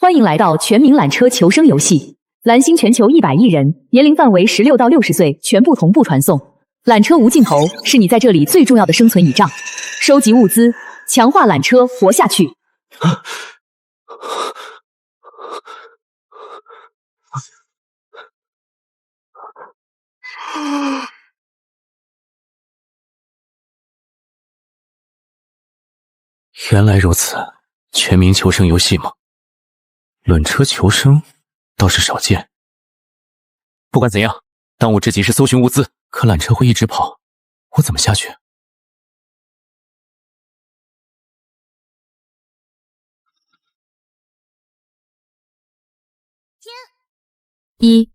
欢迎来到全民缆车求生游戏。蓝星全球100亿人，年龄范围16到60岁，全部同步传送。缆车无尽头，是你在这里最重要的生存倚仗。收集物资，强化缆车，活下去。原来如此，全民求生游戏吗？轮车求生倒是少见。不管怎样，当务之急是搜寻物资。可缆车会一直跑，我怎么下去？1.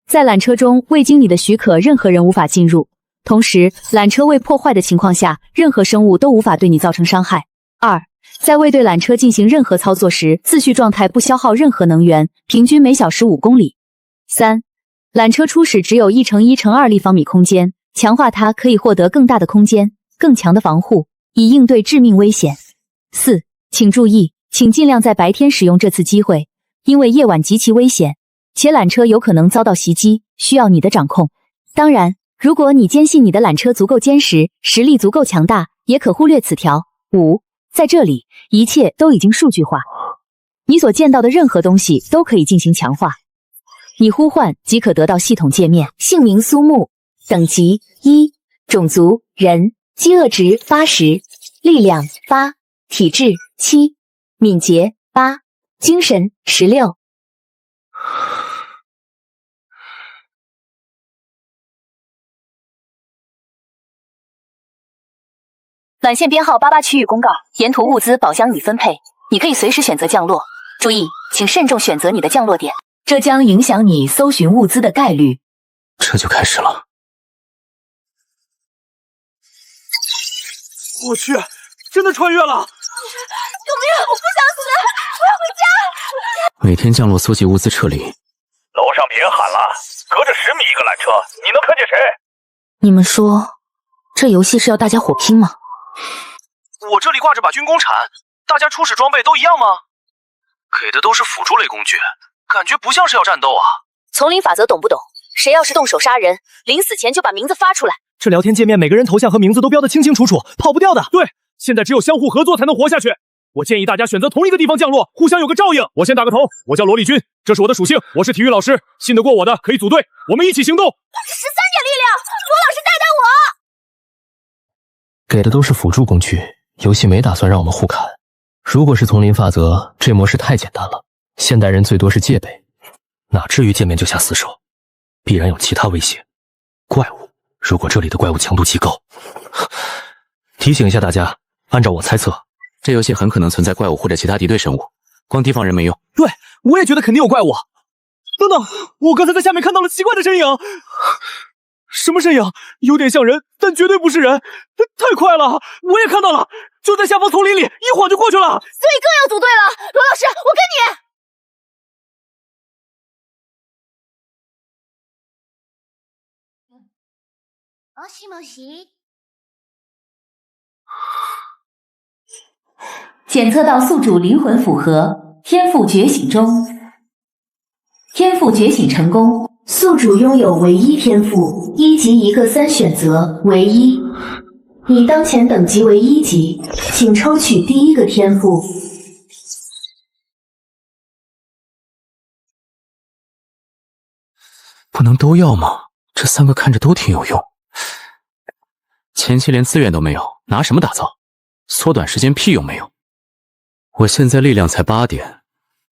在缆车中未经你的许可，任何人无法进入。同时，缆车未破坏的情况下，任何生物都无法对你造成伤害。2. 在未对缆车进行任何操作时，自序状态不消耗任何能源，平均每小时5公里。3. 缆车初始只有1×1×2立方米空间，强化它可以获得更大的空间、更强的防护，以应对致命危险。4. 请注意，请尽量在白天使用这次机会，因为夜晚极其危险，且缆车有可能遭到袭击，需要你的掌控。当然，如果你坚信你的缆车足够坚实，实力足够强大，也可忽略此条。5. 在这里，一切都已经数据化，你所见到的任何东西都可以进行强化。你呼唤即可得到系统界面。姓名苏木，等级1，种族人，饥饿值80，力量8，体质7，敏捷8，精神16。缆线编号88区域公告，沿途物资宝箱已分配，你可以随时选择降落。注意，请慎重选择你的降落点，这将影响你搜寻物资的概率。这就开始了。我去，真的穿越了！救命！我不想死，我要回家。每天降落搜集物资撤离。楼上别喊了，隔着10米一个缆车，你能看见谁？你们说，这游戏是要大家火拼吗？我这里挂着把军工铲，大家初始装备都一样吗？给的都是辅助类工具，感觉不像是要战斗啊。丛林法则懂不懂？谁要是动手杀人，临死前就把名字发出来。这聊天界面每个人头像和名字都标得清清楚楚，跑不掉的。对，现在只有相互合作才能活下去。我建议大家选择同一个地方降落，互相有个照应。我先打个头，我叫罗丽君，这是我的属性，我是体育老师，信得过我的可以组队，我们一起行动。13点力量，罗老师带带我。给的都是辅助工具，游戏没打算让我们互砍。如果是丛林法则，这模式太简单了，现代人最多是戒备，哪至于见面就下死手？必然有其他威胁，怪物。如果这里的怪物强度极高，提醒一下大家，按照我猜测，这游戏很可能存在怪物或者其他敌对生物，光敌方人没用。对，我也觉得肯定有怪物。等等，我刚才在下面看到了奇怪的身影。什么身影？有点像人，但绝对不是人。太快了，我也看到了，就在下方丛林里，一晃就过去了。所以更要组队了。罗老师，我跟你。もしもし。检测到宿主灵魂符合，天赋觉醒中。天赋觉醒成功。宿主拥有唯一天赋，1级一个3选择唯一。你当前等级为1级，请抽取第一个天赋。不能都要吗？这3个看着都挺有用。前期连资源都没有，拿什么打造？缩短时间屁用没有。我现在力量才8点，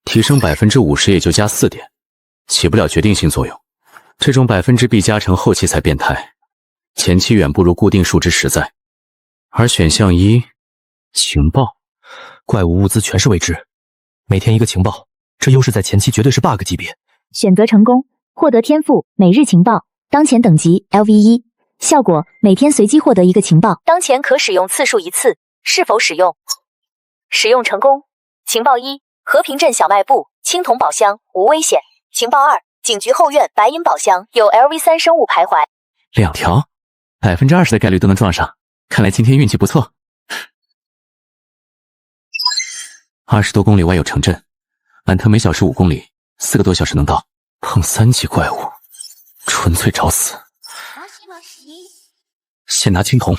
提升50%也就加4点，起不了决定性作用。这种100%加成后期才变态，前期远不如固定数值实在。而选项1，情报，怪物物资全是未知，每天一个情报，这优势在前期绝对是 bug 级别。选择成功，获得天赋每日情报，当前等级 LV1，效果每天随机获得一个情报，当前可使用次数1次，是否使用？使用成功。情报1，和平镇小卖部青铜宝箱无危险。情报2，警局后院白银宝箱有 LV3 生物徘徊。2条，20%的概率都能撞上，看来今天运气不错。20多公里外有城镇，兰特每小时5公里，4个多小时能到。碰3级怪物，纯粹找死。先拿青铜，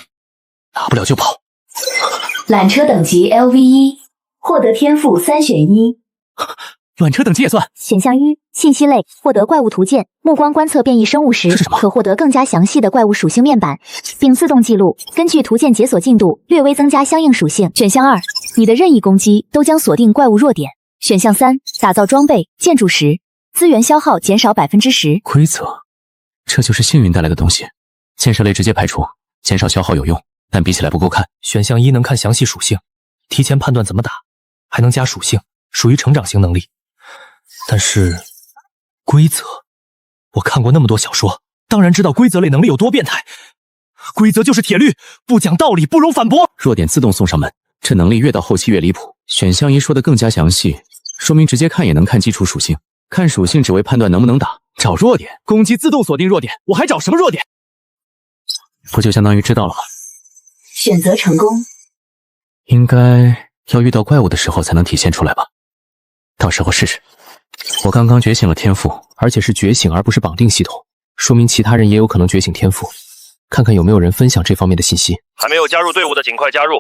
拿不了就跑。缆车等级 LV1，获得天赋3选1。缆车等级也算。选项1：信息类，获得怪物图鉴，目光观测变异生物时，可获得更加详细的怪物属性面板，并自动记录，根据图鉴解锁进度，略微增加相应属性。选项2：你的任意攻击都将锁定怪物弱点。选项3：打造装备、建筑时，资源消耗减少10%。规则，这就是幸运带来的东西。建设类直接排除，减少消耗有用，但比起来不够看。选项1能看详细属性，提前判断怎么打，还能加属性，属于成长型能力。但是规则，我看过那么多小说，当然知道规则类能力有多变态。规则就是铁律，不讲道理不容反驳。弱点自动送上门，这能力越到后期越离谱。选项1说的更加详细，说明直接看也能看基础属性，看属性只为判断能不能打。找弱点，攻击自动锁定弱点，我还找什么弱点？不就相当于知道了吗？选择成功。应该要遇到怪物的时候才能体现出来吧？到时候试试。我刚刚觉醒了天赋，而且是觉醒而不是绑定系统，说明其他人也有可能觉醒天赋。看看有没有人分享这方面的信息。还没有加入队伍的尽快加入。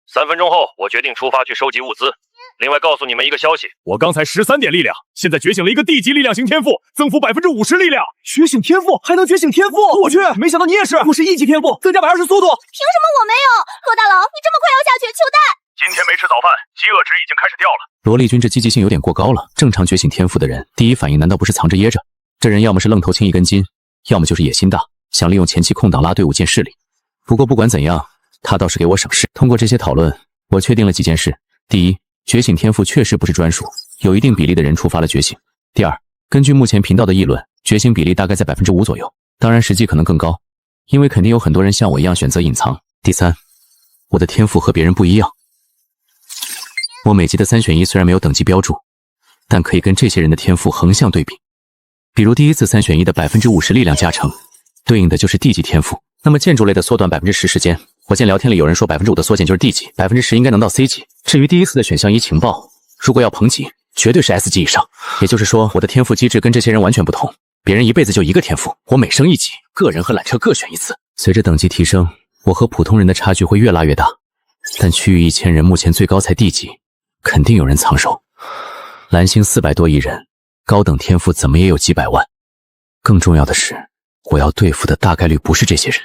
3分钟后，我决定出发去收集物资。另外告诉你们一个消息，我刚才13点力量，现在觉醒了一个地级力量型天赋，增幅50%力量。觉醒天赋还能觉醒天赋，我去，没想到你也是。我是1级天赋，增加220速度。凭什么我没有？罗大佬，你这么快要下去，求带！今天没吃早饭，饥饿值已经开始掉了。萝莉君这积极性有点过高了。正常觉醒天赋的人，第一反应难道不是藏着掖着？这人要么是愣头青一根筋，要么就是野心大，想利用前期空档拉队伍建势力。不过不管怎样，他倒是给我省事。通过这些讨论，我确定了几件事：第一，觉醒天赋确实不是专属，有一定比例的人触发了觉醒。第二，根据目前频道的议论，觉醒比例大概在5%左右，当然实际可能更高，因为肯定有很多人像我一样选择隐藏。第三，我的天赋和别人不一样。我每级的3选1虽然没有等级标注，但可以跟这些人的天赋横向对比。比如第一次3选1的50%力量加成，对应的就是地级天赋。那么建筑类的缩短10%时间，我见聊天里有人说5%的缩减就是 D 级，10%应该能到 C 级。至于第一次的选项1情报，如果要捧级，绝对是 S 级以上。也就是说，我的天赋机制跟这些人完全不同。别人一辈子就一个天赋，我每升1级，个人和缆车各选1次。随着等级提升，我和普通人的差距会越拉越大。但区域1000人目前最高才 D 级，肯定有人藏手。蓝星400多亿人，高等天赋怎么也有几百万。更重要的是，我要对付的大概率不是这些人。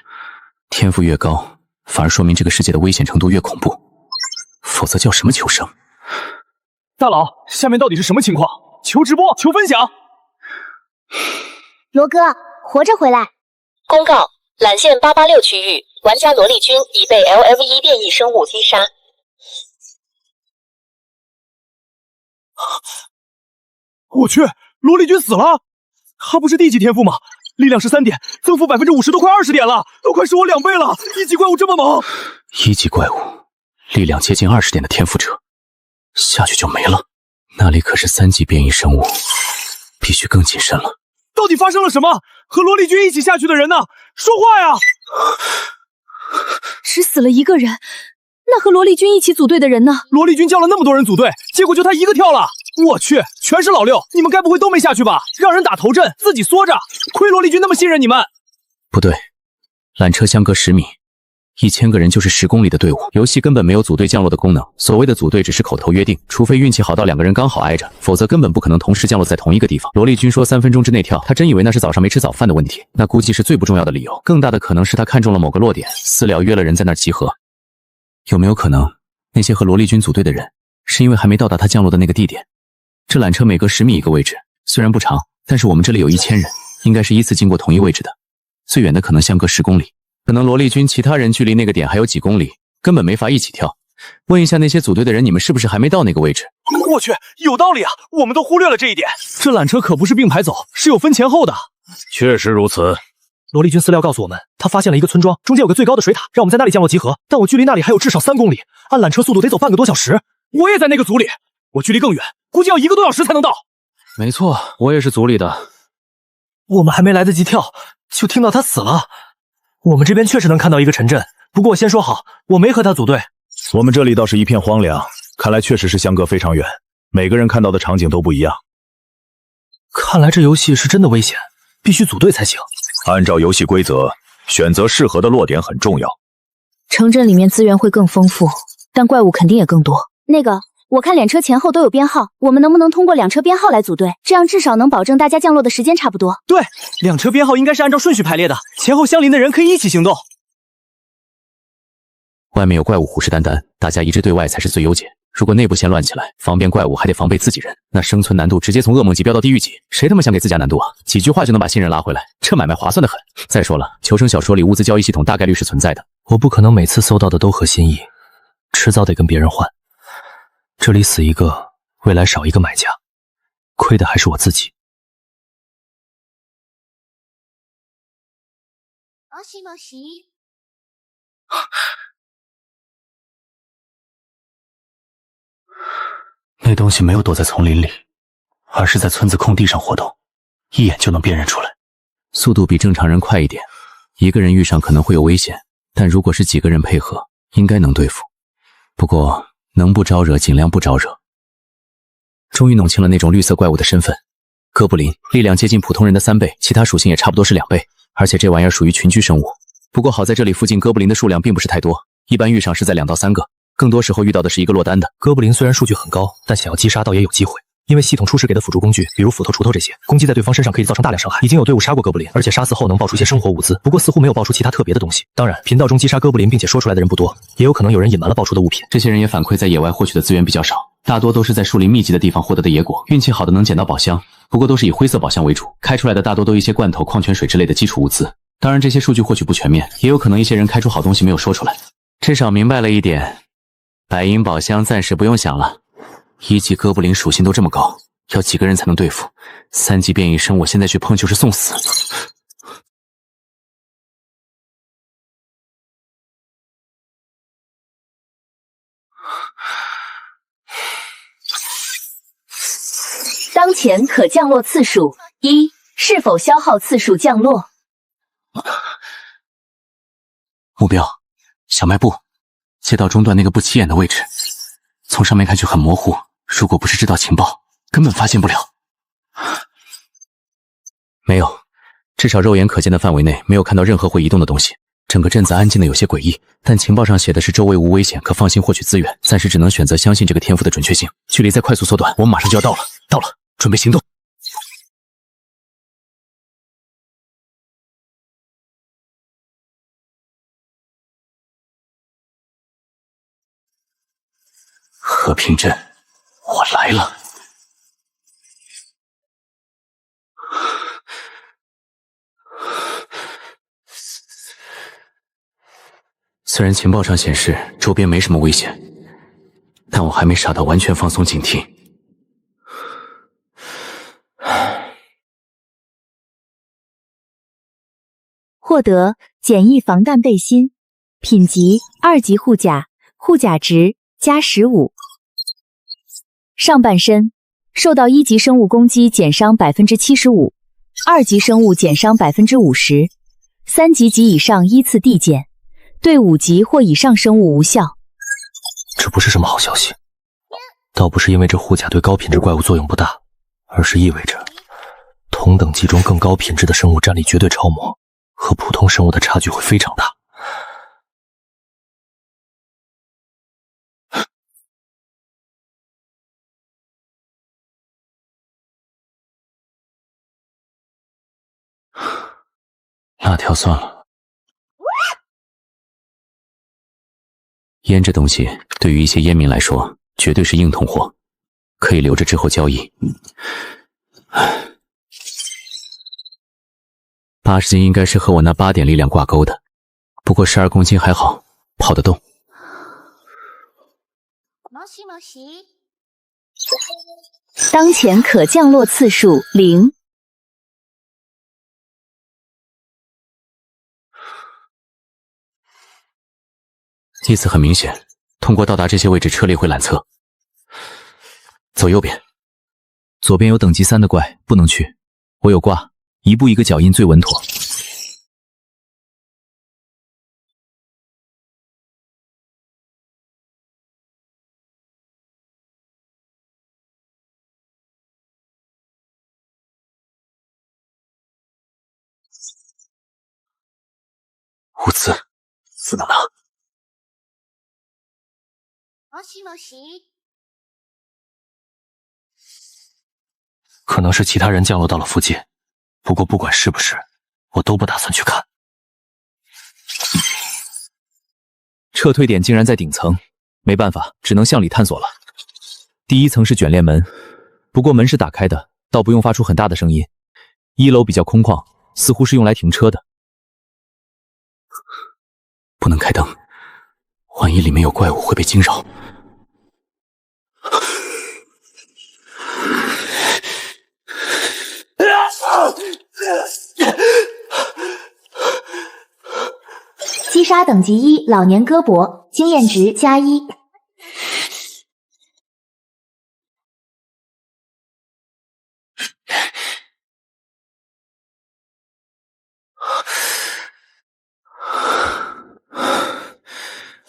天赋越高，反而说明这个世界的危险程度越恐怖。否则叫什么求生？大佬，下面到底是什么情况？求直播，求分享。罗哥，活着回来。公告：缆线886区域，玩家萝莉君已被 LV1 变异生物击杀。我去，萝莉君死了！他不是地级天赋吗？力量13点，增幅50%，都快20点了，都快是我2倍了！一级怪物这么猛！1级怪物，力量接近20点的天赋者，下去就没了。那里可是3级变异生物，必须更谨慎了。到底发生了什么？和萝莉君一起下去的人呢？说话呀！只死了1个人，那和萝莉君一起组队的人呢？萝莉君叫了那么多人组队，结果就他一个跳了。我去，全是老六，你们该不会都没下去吧？让人打头阵，自己缩着，亏萝莉君那么信任你们。不对，缆车相隔10米，1000个人就是10公里的队伍，游戏根本没有组队降落的功能。所谓的组队只是口头约定，除非运气好到2个人刚好挨着，否则根本不可能同时降落在同一个地方。萝莉君说3分钟之内跳，他真以为那是早上没吃早饭的问题，那估计是最不重要的理由。更大的可能是他看中了某个落点，私聊约了人在那儿集合。有没有可能，那些和萝莉君组队的人，是因为还没到达他降落的那个地点？这缆车每隔10米一个位置，虽然不长，但是我们这里有1000人，应该是依次经过同一位置的。最远的可能相隔10公里，可能萝莉君其他人距离那个点还有几公里，根本没法一起跳。问一下那些组队的人，你们是不是还没到那个位置？我去，有道理啊，我们都忽略了这一点。这缆车可不是并排走，是有分前后的。确实如此。萝莉君私聊告诉我们，他发现了一个村庄，中间有个最高的水塔，让我们在那里降落集合。但我距离那里还有至少3公里，按缆车速度得走半个多小时。我也在那个组里，我距离更远，估计要1个多小时才能到。没错，我也是组里的。我们还没来得及跳，就听到他死了。我们这边确实能看到一个城镇，不过我先说好，我没和他组队。我们这里倒是一片荒凉，看来确实是相隔非常远。每个人看到的场景都不一样。看来这游戏是真的危险，必须组队才行。按照游戏规则，选择适合的落点很重要。城镇里面资源会更丰富，但怪物肯定也更多。那个，我看两车前后都有编号，我们能不能通过两车编号来组队？这样至少能保证大家降落的时间差不多。对，两车编号应该是按照顺序排列的，前后相邻的人可以一起行动。外面有怪物虎视眈眈，大家一致对外才是最优解。如果内部先乱起来，防边怪物还得防备自己人，那生存难度直接从噩梦级飙到地狱级。谁他妈想给自家难度啊？几句话就能把新人拉回来，这买卖划算的很。再说了，求生小说里物资交易系统大概率是存在的。我不可能每次搜到的都合心意，迟早得跟别人换。这里死一个，未来少一个买家，亏的还是我自己。もしもし。那东西没有躲在丛林里，而是在村子空地上活动，一眼就能辨认出来。速度比正常人快一点，一个人遇上可能会有危险，但如果是几个人配合，应该能对付。不过能不招惹尽量不招惹。终于弄清了那种绿色怪物的身份，哥布林，力量接近普通人的3倍，其他属性也差不多是2倍，而且这玩意儿属于群居生物。不过好在这里附近哥布林的数量并不是太多，一般遇上是在2到3个。更多时候遇到的是一个落单的。哥布林虽然数据很高，但想要击杀倒也有机会，因为系统初始给的辅助工具，比如斧头、锄头这些，攻击在对方身上可以造成大量伤害。已经有队伍杀过哥布林，而且杀死后能爆出些生活物资，不过似乎没有爆出其他特别的东西。当然，频道中击杀哥布林并且说出来的人不多，也有可能有人隐瞒了爆出的物品。这些人也反馈在野外获取的资源比较少，大多都是在树林密集的地方获得的野果，运气好的能捡到宝箱，不过都是以灰色宝箱为主，开出来的大多都一些罐头、矿泉水之类的基础物资。当然，这些数据或许不全面，也有可能一些人开出好东西没有说出来。至少明白了一点。白银宝箱暂时不用想了，1级哥布林属性都这么高，要几个人才能对付？3级变异生我现在去碰就是送死。当前可降落次数1，是否消耗次数降落？目标：小卖部。街道中段那个不起眼的位置，从上面看去很模糊，如果不是知道情报，根本发现不了。没有，至少肉眼可见的范围内没有看到任何会移动的东西。整个镇子安静的有些诡异，但情报上写的是周围无危险，可放心获取资源。暂时只能选择相信这个天赋的准确性。距离在快速缩短，我们马上就要到了，准备行动。和平镇，我来了。虽然情报上显示周边没什么危险，但我还没傻到完全放松警惕。获得简易防弹背心，品级2级护甲，护甲值加15。上半身受到1级生物攻击减伤75%，2级生物减伤50%，3级及以上依次递减，对5级或以上生物无效。这不是什么好消息，倒不是因为这护甲对高品质怪物作用不大，而是意味着同等级中更高品质的生物战力绝对超模，和普通生物的差距会非常大。辣条算了。烟这东西对于一些烟民来说绝对是硬通货，可以留着之后交易。80斤应该是和我那8点力量挂钩的，不过12公斤还好，跑得动。もしもし。当前可降落次数0。意思很明显，通过到达这些位置，车列会缆侧。走右边，左边有等级3的怪，不能去。我有挂，一步一个脚印最稳妥。物资不能拿。可能是其他人降落到了附近，不过不管是不是，我都不打算去看。撤退点竟然在顶层，没办法，只能向里探索了。第一层是卷帘门，不过门是打开的，倒不用发出很大的声音。1楼比较空旷，似乎是用来停车的。不能开灯，万一里面有怪物会被惊扰。击杀等级1，老年胳膊，经验值+1。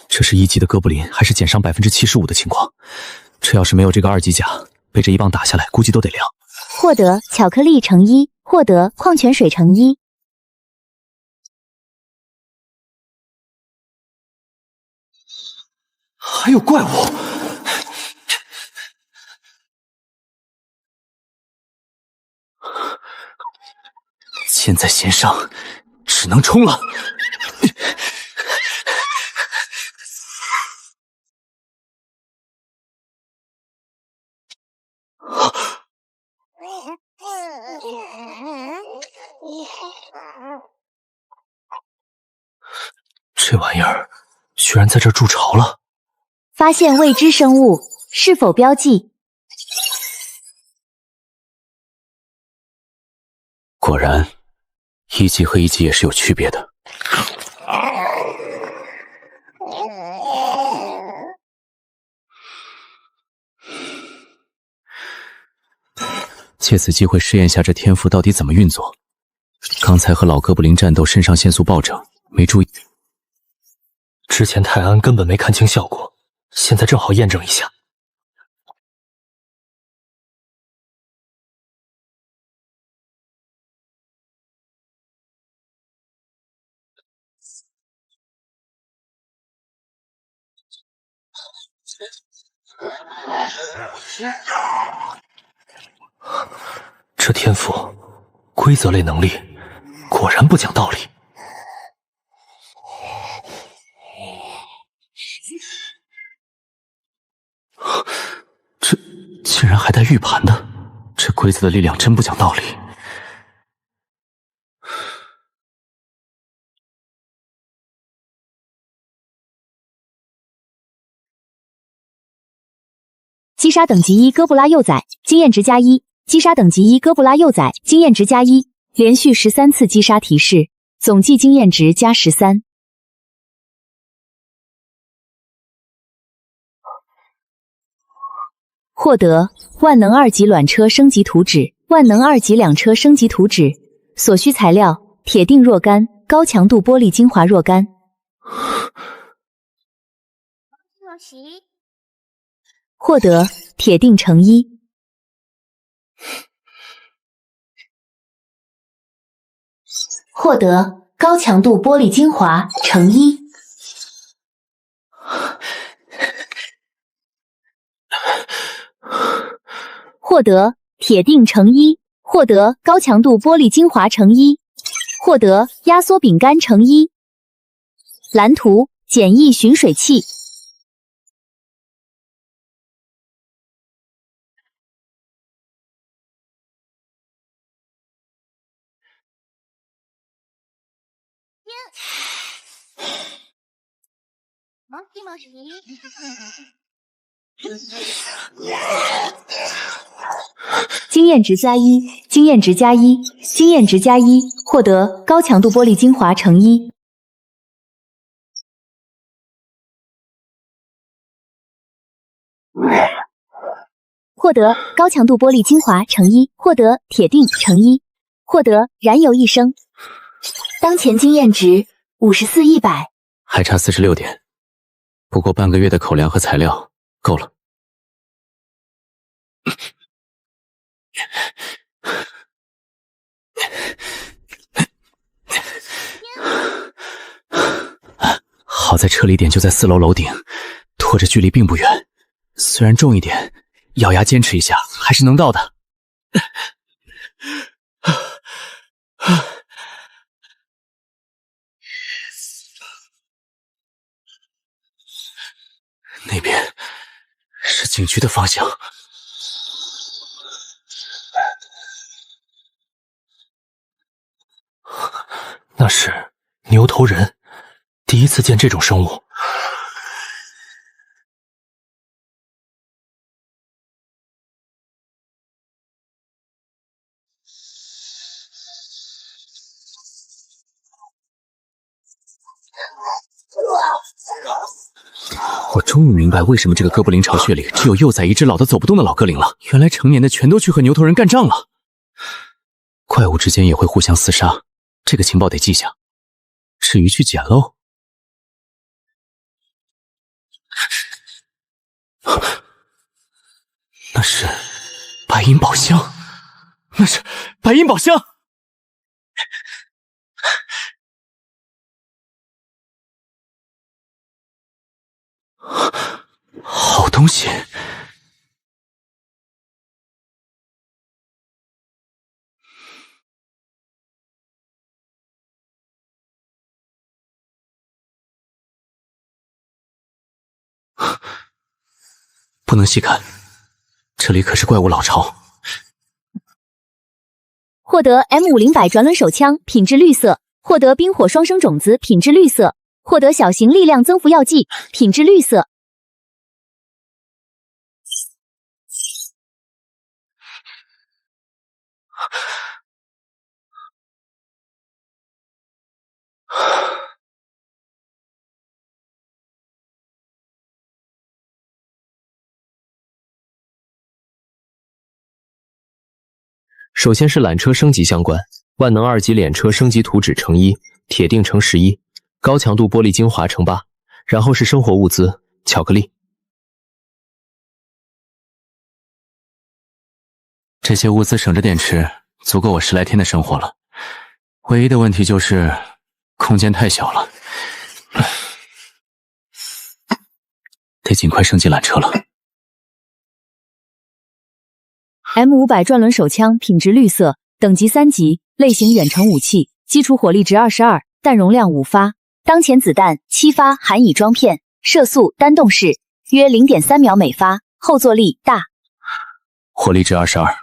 这是1级的哥布林，还是减伤75%的情况？这要是没有这个2级甲，被这一棒打下来，估计都得凉。获得巧克力乘1，获得矿泉水乘1。还有怪物！箭在弦上，只能冲了。这玩意儿居然在这儿筑巢了！发现未知生物，是否标记？果然，1级和1级也是有区别的。借此机会试验下这天赋到底怎么运作。刚才和老哥布林战斗，肾上腺素暴涨，没注意。之前泰安根本没看清效果，现在正好验证一下。这天赋，规则类能力，果然不讲道理。这竟然还带玉盘的，这规则的力量真不讲道理。击杀等级1哥布拉幼崽，经验值+1。击杀等级1哥布拉幼崽，经验值+1。连续13次击杀提示，总计经验值+13。获得万能2级卵车升级图纸，万能2级两车升级图纸。所需材料：铁锭若干，高强度玻璃精华若干。获得铁锭乘1。获得高强度玻璃精华乘1。获得铁锭乘1。获得高强度玻璃精华乘1。获得压缩饼干乘1。蓝图：简易寻水器。经验值+1，经验值+1，经验值+1，获得高强度玻璃精华乘1。获得高强度玻璃精华乘1，获得铁锭乘1，获得燃油1升。当前经验值54,100，还差46点，不过半个月的口粮和材料够了。好在撤离点就在4楼楼顶，拖着距离并不远，虽然重一点，咬牙坚持一下还是能到的。那边是警局的方向。那是牛头人，第一次见这种生物。我终于明白为什么这个哥布林巢穴里只有幼崽一只老的走不动的老哥林了，原来成年的全都去和牛头人干仗了。怪物之间也会互相厮杀，这个情报得记下。至于去捡漏，那是白银宝箱，那是白银宝箱。好东西。不能细看，这里可是怪物老巢。获得 M50百转轮手枪，品质绿色；获得冰火双生种子，品质绿色；获得小型力量增幅药剂，品质绿色。首先是缆车升级相关，万能2级缆车升级图纸乘1，铁锭乘11，高强度玻璃精华乘8，然后是生活物资，巧克力。这些物资省着点吃，足够我10来天的生活了。唯一的问题就是空间太小了，得尽快升级缆车了。M500转轮手枪，品质绿色，等级3级，类型远程武器，基础火力值22，弹容量5发，当前子弹7发，含已装片，射速单动式，约 0.3秒每发，后坐力大。火力值22，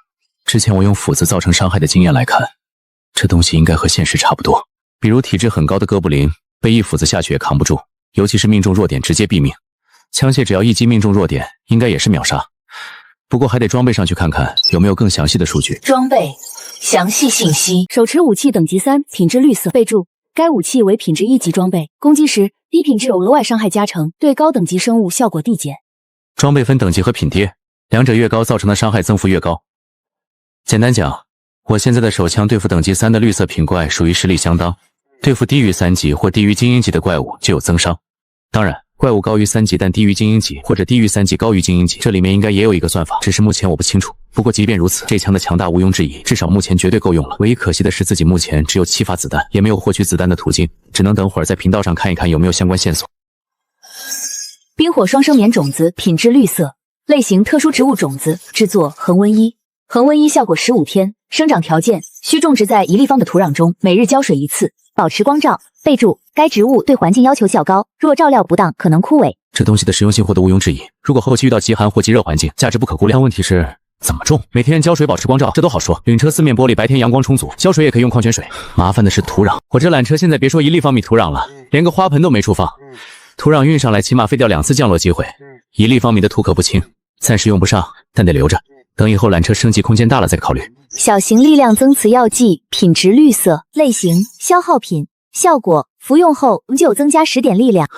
之前我用斧子造成伤害的经验来看，这东西应该和现实差不多。比如体质很高的哥布林，被一斧子下去也扛不住，尤其是命中弱点直接毙命。枪械只要一击命中弱点，应该也是秒杀。不过还得装备上去看看有没有更详细的数据。装备详细信息。手持武器等级3，品质绿色。备注：该武器为品质1级装备，攻击时低品质有额外伤害加成，对高等级生物效果递减。装备分等级和品阶，两者越高造成的伤害增幅越高。简单讲，我现在的手枪对付等级3的绿色品怪属于实力相当，对付低于3级或低于精英级的怪物就有增伤。当然，怪物高于3级但低于精英级，或者低于3级高于精英级，这里面应该也有一个算法，只是目前我不清楚。不过即便如此，这枪的强大毋庸置疑，至少目前绝对够用了。唯一可惜的是自己目前只有7发子弹，也没有获取子弹的途径，只能等会儿在频道上看一看有没有相关线索。冰火双生棉种子，品质绿色，类型特殊植物种子，制作恒温衣。恒温衣效果15天，生长条件需种植在1立方的土壤中，每日浇水1次，保持光照。备注：该植物对环境要求较高，若照料不当可能枯萎。这东西的实用性获得毋庸置疑，如果后期遇到极寒或极热环境，价值不可估量。但问题是怎么种？每天浇水保持光照，这都好说。领车4面玻璃，白天阳光充足，浇水也可以用矿泉水。麻烦的是土壤，我这缆车现在别说1立方米土壤了，连个花盆都没处放。土壤运上来起码费掉2次降落机会，1立方米的土可不轻，暂时用不上，但得留着，等以后缆车升级空间大了再考虑。小型力量增词药剂，品质绿色，类型消耗品，效果服用后就有增加10点力量。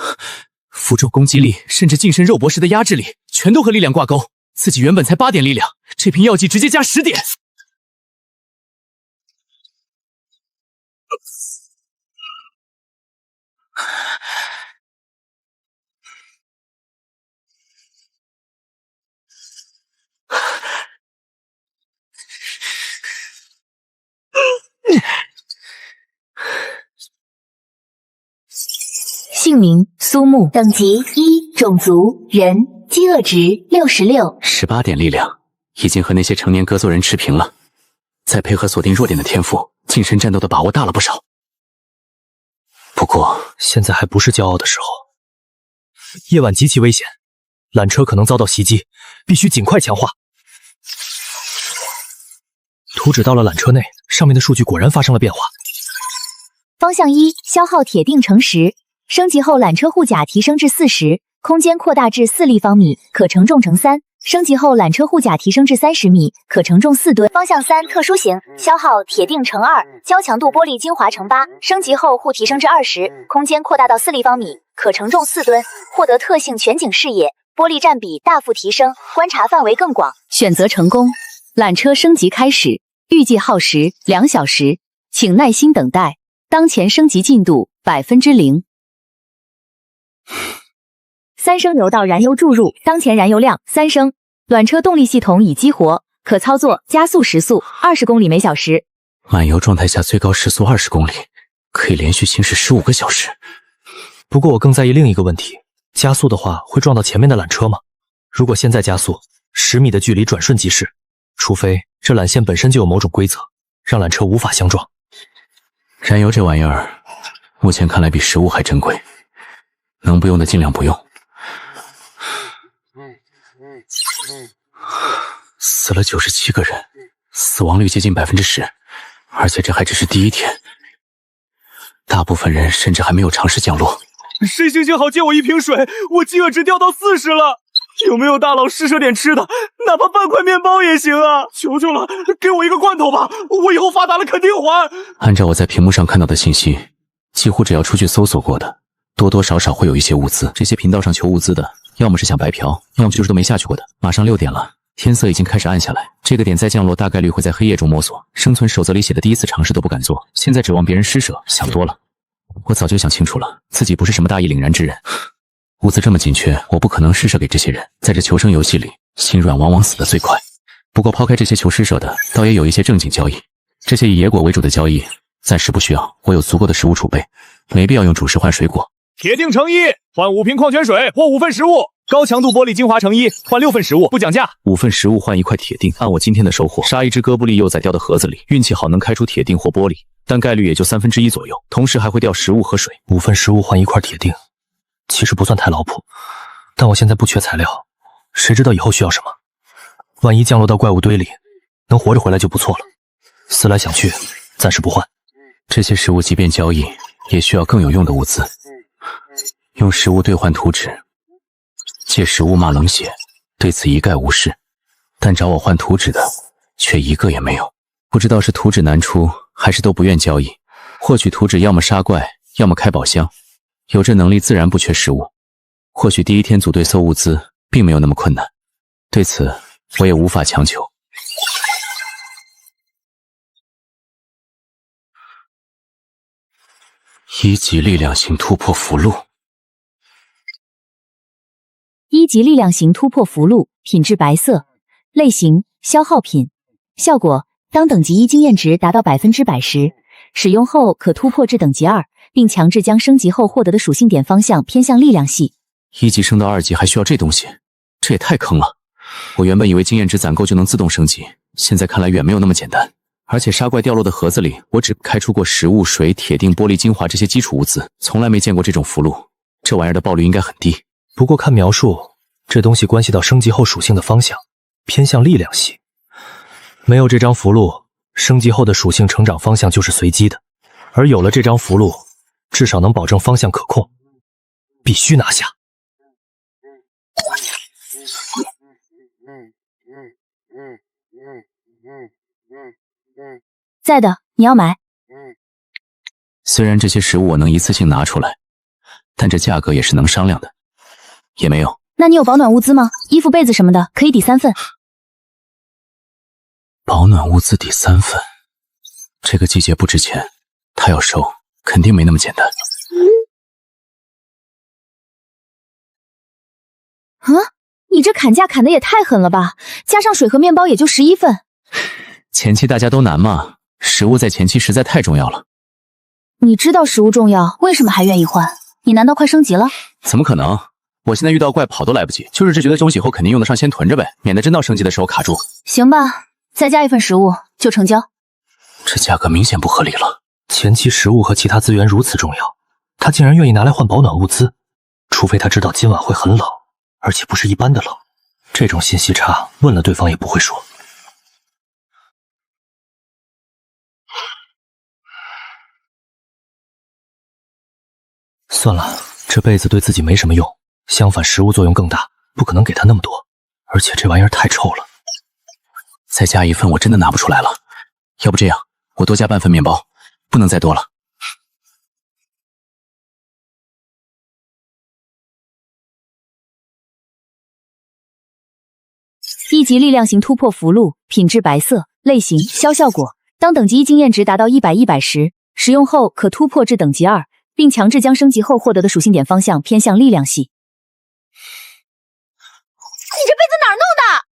负重攻击力，甚至近身肉搏时的压制力，全都和力量挂钩。自己原本才8点力量，这瓶药剂直接加10点。姓名苏木，等级1，种族人，饥饿值66。18点力量，已经和那些成年哥作人持平了。再配合锁定弱点的天赋，近身战斗的把握大了不少。不过现在还不是骄傲的时候。夜晚极其危险，缆车可能遭到袭击，必须尽快强化。图纸到了缆车内，上面的数据果然发生了变化。方向1，消耗铁锭乘10，升级后缆车护甲提升至40，空间扩大至4立方米，可承重乘3。升级后缆车护甲提升至30米，可承重4吨。方向3，特殊型，消耗铁锭乘2，高强度玻璃精华乘8，升级后护提升至20，空间扩大到4立方米，可承重4吨。获得特性全景视野，玻璃占比大幅提升，观察范围更广。选择成功，缆车升级开始，预计耗时2小时，请耐心等待。当前升级进度0%。3升油道燃油注入，当前燃油量3升。缆车动力系统已激活，可操作加速时速20公里每小时。满油状态下最高时速20公里，可以连续行驶15个小时。不过我更在意另一个问题，加速的话会撞到前面的缆车吗？如果现在加速，10米的距离转瞬即逝，除非这缆线本身就有某种规则，让缆车无法相撞。燃油这玩意儿，目前看来比食物还珍贵，能不用的尽量不用。死了97个人，死亡率接近10%，而且这还只是第一天，大部分人甚至还没有尝试降落。谁行行好，借我一瓶水，我饥饿值掉到40了。有没有大佬施舍点吃的，哪怕半块面包也行啊！求求了，给我一个罐头吧，我以后发达了肯定还。按照我在屏幕上看到的信息，几乎只要出去搜索过的，多多少少会有一些物资。这些频道上求物资的，要么是想白嫖，要么就是都没下去过的。马上6点了，天色已经开始暗下来，这个点再降落大概率会在黑夜中摸索。生存守则里写的第一次尝试都不敢做，现在指望别人施舍，想多了。我早就想清楚了，自己不是什么大义凛然之人。物资这么紧缺，我不可能施舍给这些人。在这求生游戏里，心软往往死得最快。不过抛开这些求施舍的，倒也有一些正经交易。这些以野果为主的交易，暂时不需要，我有足够的食物储备，没必要用主食换水果。铁锭乘1，换5瓶矿泉水或5份食物；高强度玻璃精华乘1，换6份食物，不讲价。5份食物换1块铁锭。按我今天的收获，杀一只哥布利幼崽掉到盒子里，运气好能开出铁锭或玻璃，但概率也就1/3左右。同时还会掉食物和水。5份食物换1块铁锭，其实不算太劳谱，但我现在不缺材料，谁知道以后需要什么？万一降落到怪物堆里，能活着回来就不错了。思来想去，暂时不换。这些食物即便交易，也需要更有用的物资。用食物兑换图纸，借食物骂冷血，对此一概无视。但找我换图纸的，却一个也没有。不知道是图纸难出，还是都不愿交易。获取图纸要么杀怪，要么开宝箱。有这能力自然不缺食物。或许第一天组队搜物资并没有那么困难，对此我也无法强求。1级力量型突破符箓1级力量型突破符箓，品质白色，类型消耗品，效果当等级1经验值达到100%时，使用后可突破至等级2，并强制将升级后获得的属性点方向偏向力量系。1级升到2级还需要这东西，这也太坑了。我原本以为经验值攒够就能自动升级，现在看来远没有那么简单。而且杀怪掉落的盒子里，我只开出过食物、水、铁锭、玻璃精华这些基础物资，从来没见过这种符箓。这玩意儿的爆率应该很低。不过看描述，这东西关系到升级后属性的方向，偏向力量系。没有这张符箓，升级后的属性成长方向就是随机的，而有了这张符箓，至少能保证方向可控。必须拿下。在的，你要买。虽然这些食物我能一次性拿出来，但这价格也是能商量的。也没有。那你有保暖物资吗？衣服、被子什么的，可以抵3份。保暖物资抵3份，这个季节不值钱，他要收肯定没那么简单。你这砍价砍的也太狠了吧！加上水和面包也就11份。前期大家都难嘛，食物在前期实在太重要了。你知道食物重要，为什么还愿意换？你难道快升级了？怎么可能？我现在遇到怪跑都来不及，就是只觉得东西以后肯定用得上，先囤着呗，免得真到升级的时候卡住。行吧，再加一份食物就成交。这价格明显不合理了。前期食物和其他资源如此重要，他竟然愿意拿来换保暖物资，除非他知道今晚会很冷，而且不是一般的冷。这种信息差，问了对方也不会说。算了，这辈子对自己没什么用，相反食物作用更大，不可能给他那么多，而且这玩意儿太臭了。再加一份我真的拿不出来了，要不这样，我多加半份面包，不能再多了。一级力量型突破符箓，品质白色，类型消效果。当等级1经验值达到100时，使用后可突破至等级2，并强制将升级后获得的属性点方向偏向力量系。你这被子哪儿弄的？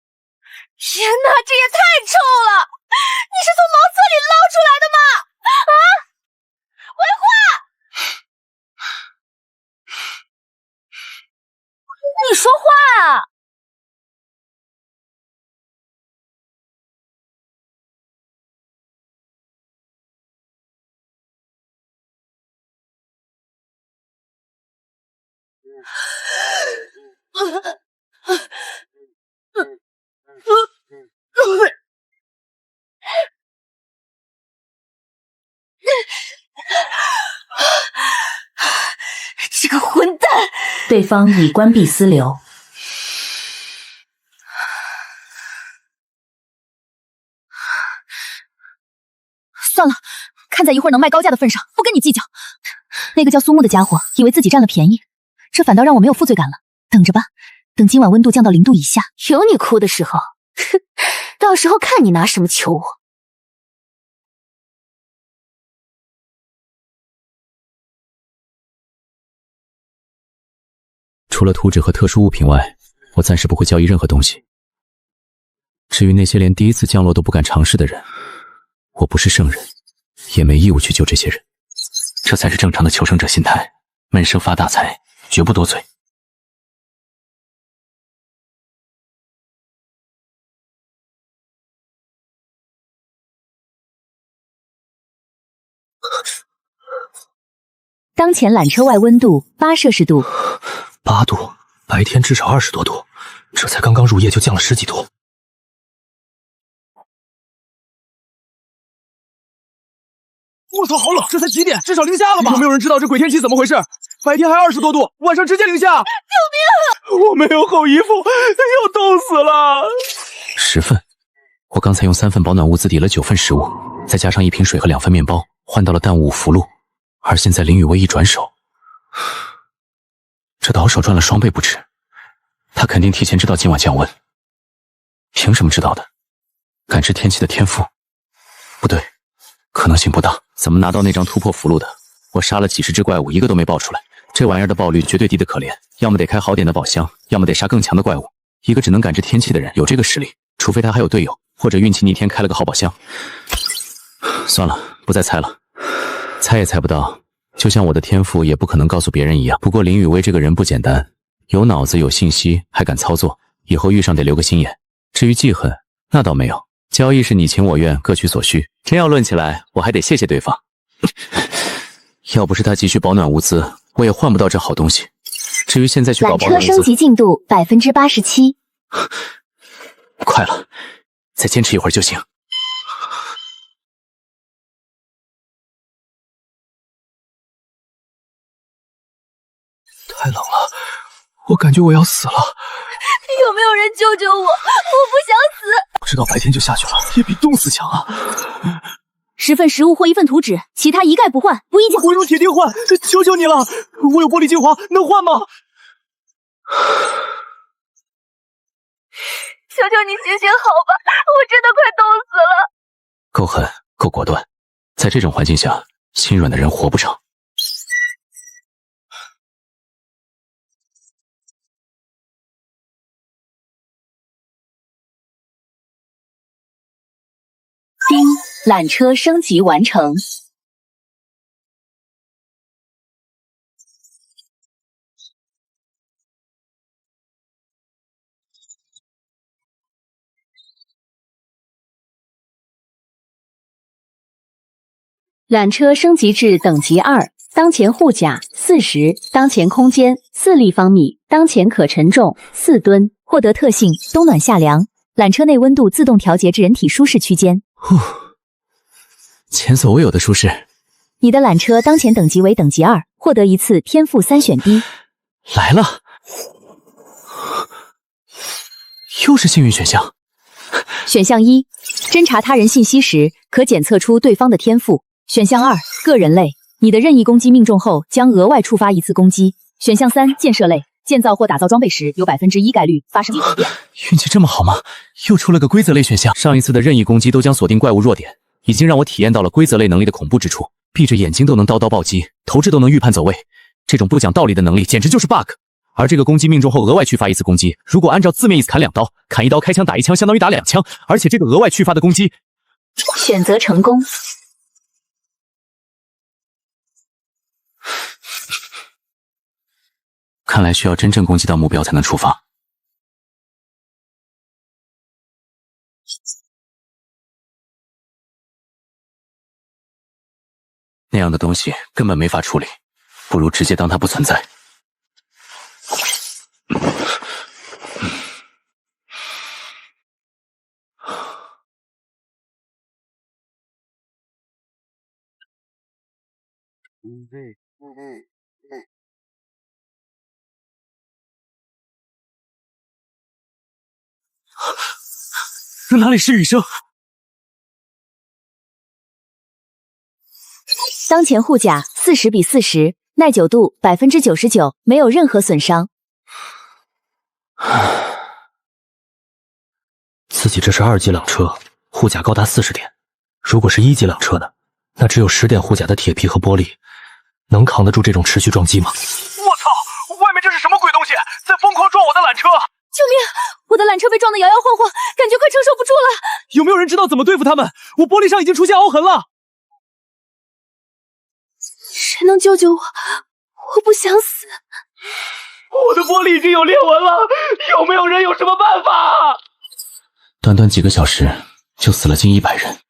天哪，这也太臭了！你是从茅厕里捞出来的吗？啊！回话！你说话啊！这个混蛋！对方已关闭私流。算了，看在一会儿能卖高价的份上，不跟你计较。那个叫苏木的家伙以为自己占了便宜，这反倒让我没有负罪感了。等着吧，等今晚温度降到0度以下，有你哭的时候。哼，到时候看你拿什么求我。除了图纸和特殊物品外，我暂时不会交易任何东西。至于那些连第一次降落都不敢尝试的人，我不是圣人，也没义务去救这些人。这才是正常的求生者心态，闷声发大财，绝不多嘴。当前缆车外温度8°C。8度，白天至少20多度，这才刚刚入夜就降了10几度。我操，好冷！这才几点？至少零下了吧？有没有人知道这鬼天气怎么回事？白天还20多度，晚上直接零下！救命！我没有厚衣服，要冻死了。10份，我刚才用3份保暖物资抵了9份食物，再加上1瓶水和2份面包，换到了淡雾符箓。而现在林雨薇一转手，这倒手赚了双倍不止。他肯定提前知道今晚降温，凭什么知道的？感知天气的天赋？不对，可能性不大。怎么拿到那张突破符箓的？我杀了几十只怪物，一个都没爆出来。这玩意儿的爆率绝对低得可怜，要么得开好点的宝箱，要么得杀更强的怪物。一个只能感知天气的人有这个实力，除非他还有队友，或者运气逆天开了个好宝箱。算了，不再猜了，猜也猜不到。就像我的天赋也不可能告诉别人一样。不过林雨薇这个人不简单，有脑子有信息还敢操作，以后遇上得留个心眼。至于记恨，那倒没有，交易是你情我愿，各取所需。真要论起来，我还得谢谢对方。要不是他急需保暖物资，我也换不到这好东西。至于现在去搞保暖物资，缆车升级进度87%。快了，再坚持一会儿就行。太冷了，我感觉我要死了。有没有人救救我？我不想死。不知道白天就下去了，也比冻死强啊。 10份食物或1份图纸，其他一概不换，不议价。我用铁钉换，求求你了！我有玻璃精华，能换吗？求求你行行好吧，我真的快冻死了。够狠，够果断，在这种环境下，心软的人活不长。丁，缆车升级完成。缆车升级至等级2，当前护甲40，当前空间4立方米，当前可承重4吨。获得特性冬暖夏凉，缆车内温度自动调节至人体舒适区间。前所未有的舒适。你的缆车当前等级为等级2，获得一次天赋3选 D。来了，又是幸运选项。选项1，侦查他人信息时可检测出对方的天赋。选项2，个人类，你的任意攻击命中后将额外触发一次攻击。选项3，建设类，建造或打造装备时有1%概率发生异变。运气这么好吗？又出了个规则类选项。上一次的任意攻击都将锁定怪物弱点，已经让我体验到了规则类能力的恐怖之处。闭着眼睛都能刀刀暴击，投掷都能预判走位，这种不讲道理的能力简直就是 bug。而这个攻击命中后额外触发一次攻击，如果按照字面意思砍2刀，砍1刀开枪打1枪相当于打2枪，而且这个额外触发的攻击，选择成功。看来需要真正攻击到目标才能触发。那样的东西根本没法处理，不如直接当它不存在。哪里是雨声？当前护甲40:40，耐久度99%，没有任何损伤。自己这是2级缆车，护甲高达40点。如果是1级缆车呢？那只有10点护甲的铁皮和玻璃，能扛得住这种持续撞击吗？我操！外面这是什么鬼东西，在疯狂撞我的缆车！救命！我的缆车被撞得摇摇晃晃，感觉快承受不住了。有没有人知道怎么对付他们？我玻璃上已经出现凹痕了。谁能救救我？我不想死。我的玻璃已经有裂纹了，有没有人有什么办法？短短几个小时就死了近100人，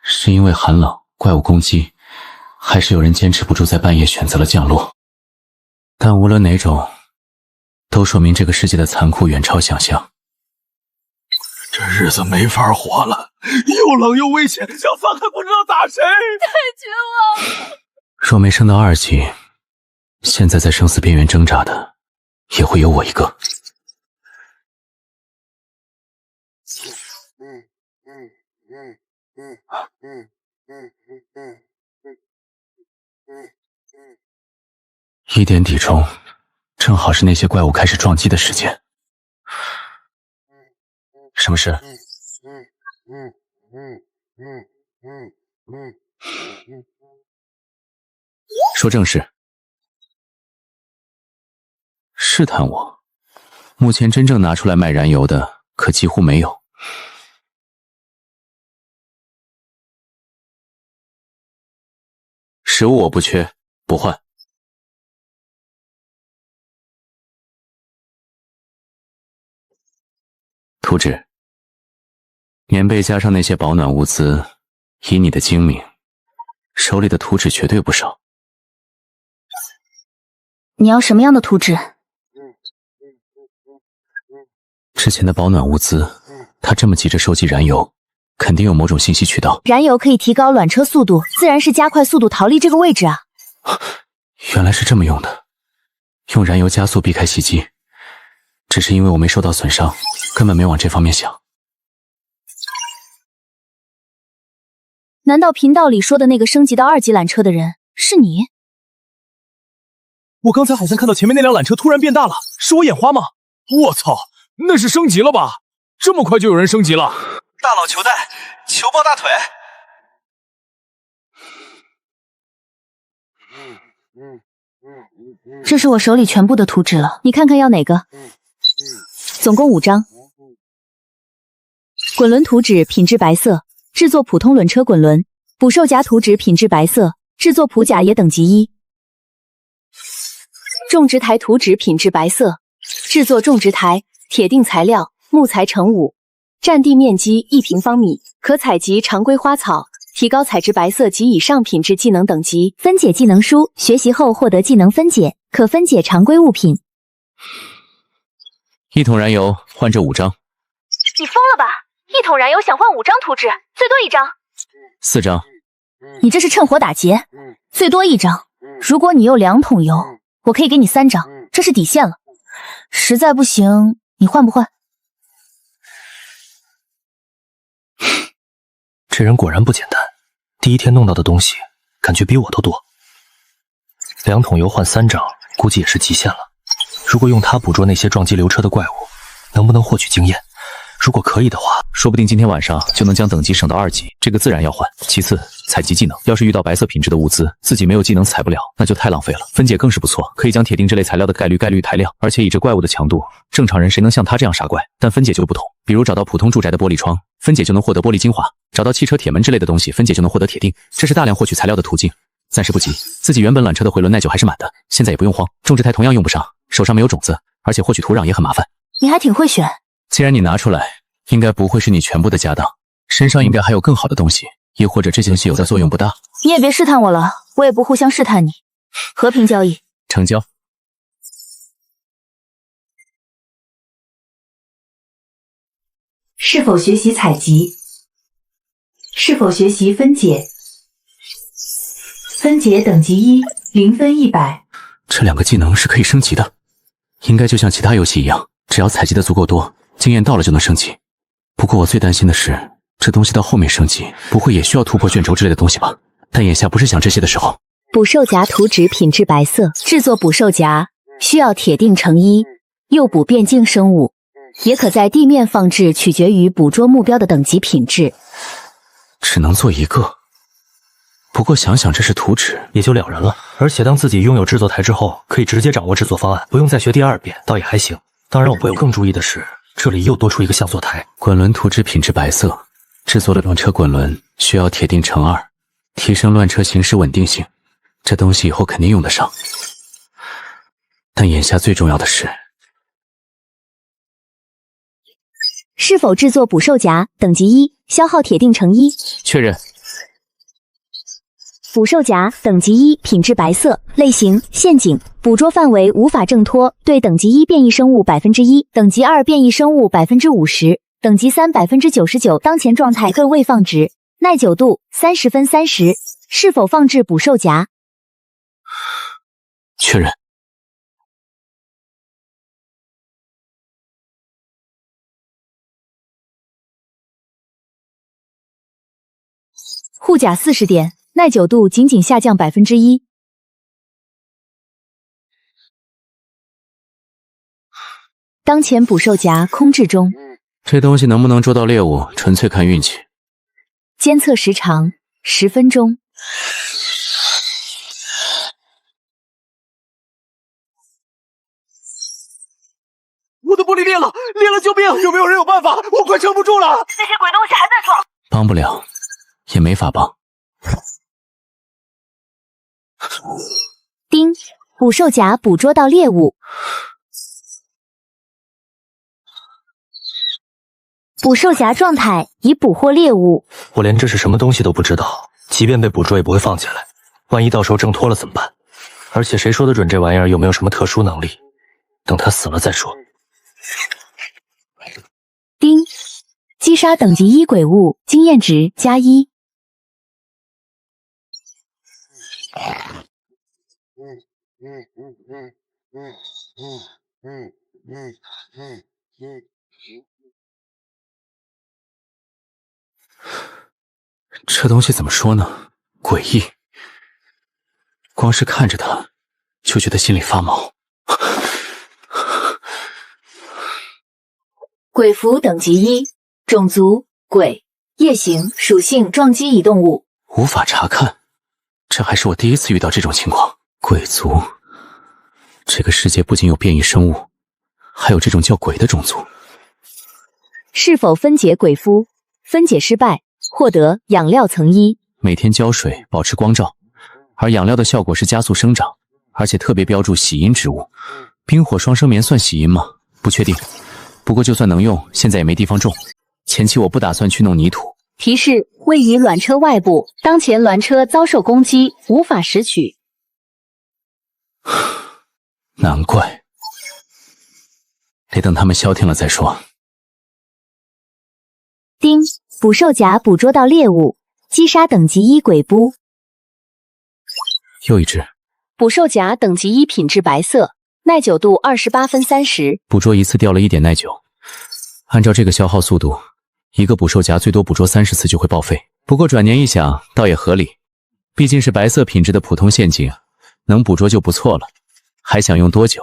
是因为寒冷、怪物攻击，还是有人坚持不住在半夜选择了降落？但无论哪种，都说明这个世界的残酷远超想象。这日子没法活了，又冷又危险，想放还不知道打谁。太绝望了！若没升到2级，现在在生死边缘挣扎的，也会有我一个。1点抵冲，正好是那些怪物开始撞击的时间。什么事？说正事。试探我，目前真正拿出来卖燃油的可几乎没有。食物我不缺，不换。图纸，棉被加上那些保暖物资，以你的精明，手里的图纸绝对不少。你要什么样的图纸？之前的保暖物资，他这么急着收集燃油，肯定有某种信息渠道。燃油可以提高缆车速度，自然是加快速度逃离这个位置啊。原来是这么用的，用燃油加速避开袭击。只是因为我没受到损伤，根本没往这方面想。难道频道里说的那个升级到2级缆车的人是你？我刚才好像看到前面那辆缆车突然变大了，是我眼花吗？我操，那是升级了吧？这么快就有人升级了？大佬求带，求抱大腿。这是我手里全部的图纸了，你看看要哪个？总共5张。滚轮图纸品质白色，制作普通轮车滚轮；捕兽夹图纸品质白色，制作普甲野等级1。种植台图纸品质白色，制作种植台，铁定材料，木材乘5，占地面积1平方米，可采集常规花草、提高采植白色及以上品质技能等级。分解技能书，学习后获得技能分解，可分解常规物品。一桶燃油换这5张。你疯了吧？一桶燃油想换5张图纸，最多1张。4张。你这是趁火打劫，最多1张。如果你有2桶油，我可以给你3张，这是底线了。实在不行，你换不换？这人果然不简单，第一天弄到的东西感觉比我都多。2桶油换3张，估计也是极限了。如果用它捕捉那些撞击流车的怪物，能不能获取经验？如果可以的话，说不定今天晚上就能将等级升到2级，这个自然要换。其次，采集技能，要是遇到白色品质的物资，自己没有技能采不了，那就太浪费了。分解更是不错，可以将铁锭这类材料的概率抬量，而且以这怪物的强度，正常人谁能像他这样杀怪？但分解就不同，比如找到普通住宅的玻璃窗，分解就能获得玻璃精华；找到汽车铁门之类的东西，分解就能获得铁锭。这是大量获取材料的途径。暂时不急，自己原本缆车的回轮耐久还是满的，现在也不用慌，种植台同样用不上，手上没有种子，而且获取土壤也很麻烦。你还挺会选。既然你拿出来，应该不会是你全部的家当，身上应该还有更好的东西，亦或者这些东西有的作用不大。你也别试探我了，我也不互相试探你。和平交易，成交。是否学习采集？是否学习分解？分解等级1，0分100。这2个技能是可以升级的，应该就像其他游戏一样，只要采集的足够多，经验到了就能升级。不过我最担心的是，这东西到后面升级，不会也需要突破卷轴之类的东西吧？但眼下不是想这些的时候。捕兽夹图纸品质白色，制作捕兽夹需要铁锭乘1，诱捕变境生物，也可在地面放置，取决于捕捉目标的等级品质。只能做1个。不过想想这是图纸，也就了然了。而且当自己拥有制作台之后，可以直接掌握制作方案，不用再学第2遍，倒也还行。当然，我更注意的是，这里又多出一个相做台。滚轮图纸品质白色，制作的乱车滚轮需要铁锭乘2，提升乱车行驶稳定性。这东西以后肯定用得上，但眼下最重要的是，是否制作捕兽夹？等级1，消耗铁锭乘1。确认。捕兽夹等级1，品质白色，类型陷阱，捕捉范围无法挣脱，对等级1变异生物1%，等级2变异生物50%，等级399%，当前状态更未放置，耐久度30分30。是否放置捕兽夹？确认。护甲40点，耐久度仅下降1%。当前捕兽夹空置中。这东西能不能捉到猎物，纯粹看运气。监测时长10分钟。我的玻璃裂了，救命！有没有人有办法？我快撑不住了！那些鬼东西还在闯。帮不了，也没法帮。丁，捕兽夹捕捉到猎物。捕兽夹状态已捕获猎物。我连这是什么东西都不知道，即便被捕捉也不会放起来。万一到时候挣脱了怎么办？而且谁说得准这玩意儿有没有什么特殊能力？等他死了再说。丁，击杀等级1鬼物，经验值+1。这东西怎么说呢？诡异。光是看着它，就觉得心里发毛。鬼符等级1，种族鬼，夜行，属性撞击移动物。无法查看，这还是我第一次遇到这种情况。鬼族，这个世界不仅有变异生物，还有这种叫鬼的种族。是否分解鬼肤？分解失败，获得养料层1。每天浇水，保持光照，而养料的效果是加速生长，而且特别标注喜阴植物。冰火双生棉算喜阴吗？不确定。不过就算能用，现在也没地方种。前期我不打算去弄泥土，提示：位于卵车外部，当前卵车遭受攻击，无法拾取。难怪，得等他们消停了再说。丁，捕兽夹捕捉到猎物，击杀等级1鬼步。又一只。捕兽夹等级1，品质白色，耐久度28分30。捕捉一次掉了1点耐久。按照这个消耗速度，一个捕兽夹最多捕捉30次就会报废。不过转念一想，倒也合理，毕竟是白色品质的普通陷阱，能捕捉就不错了。还想用多久？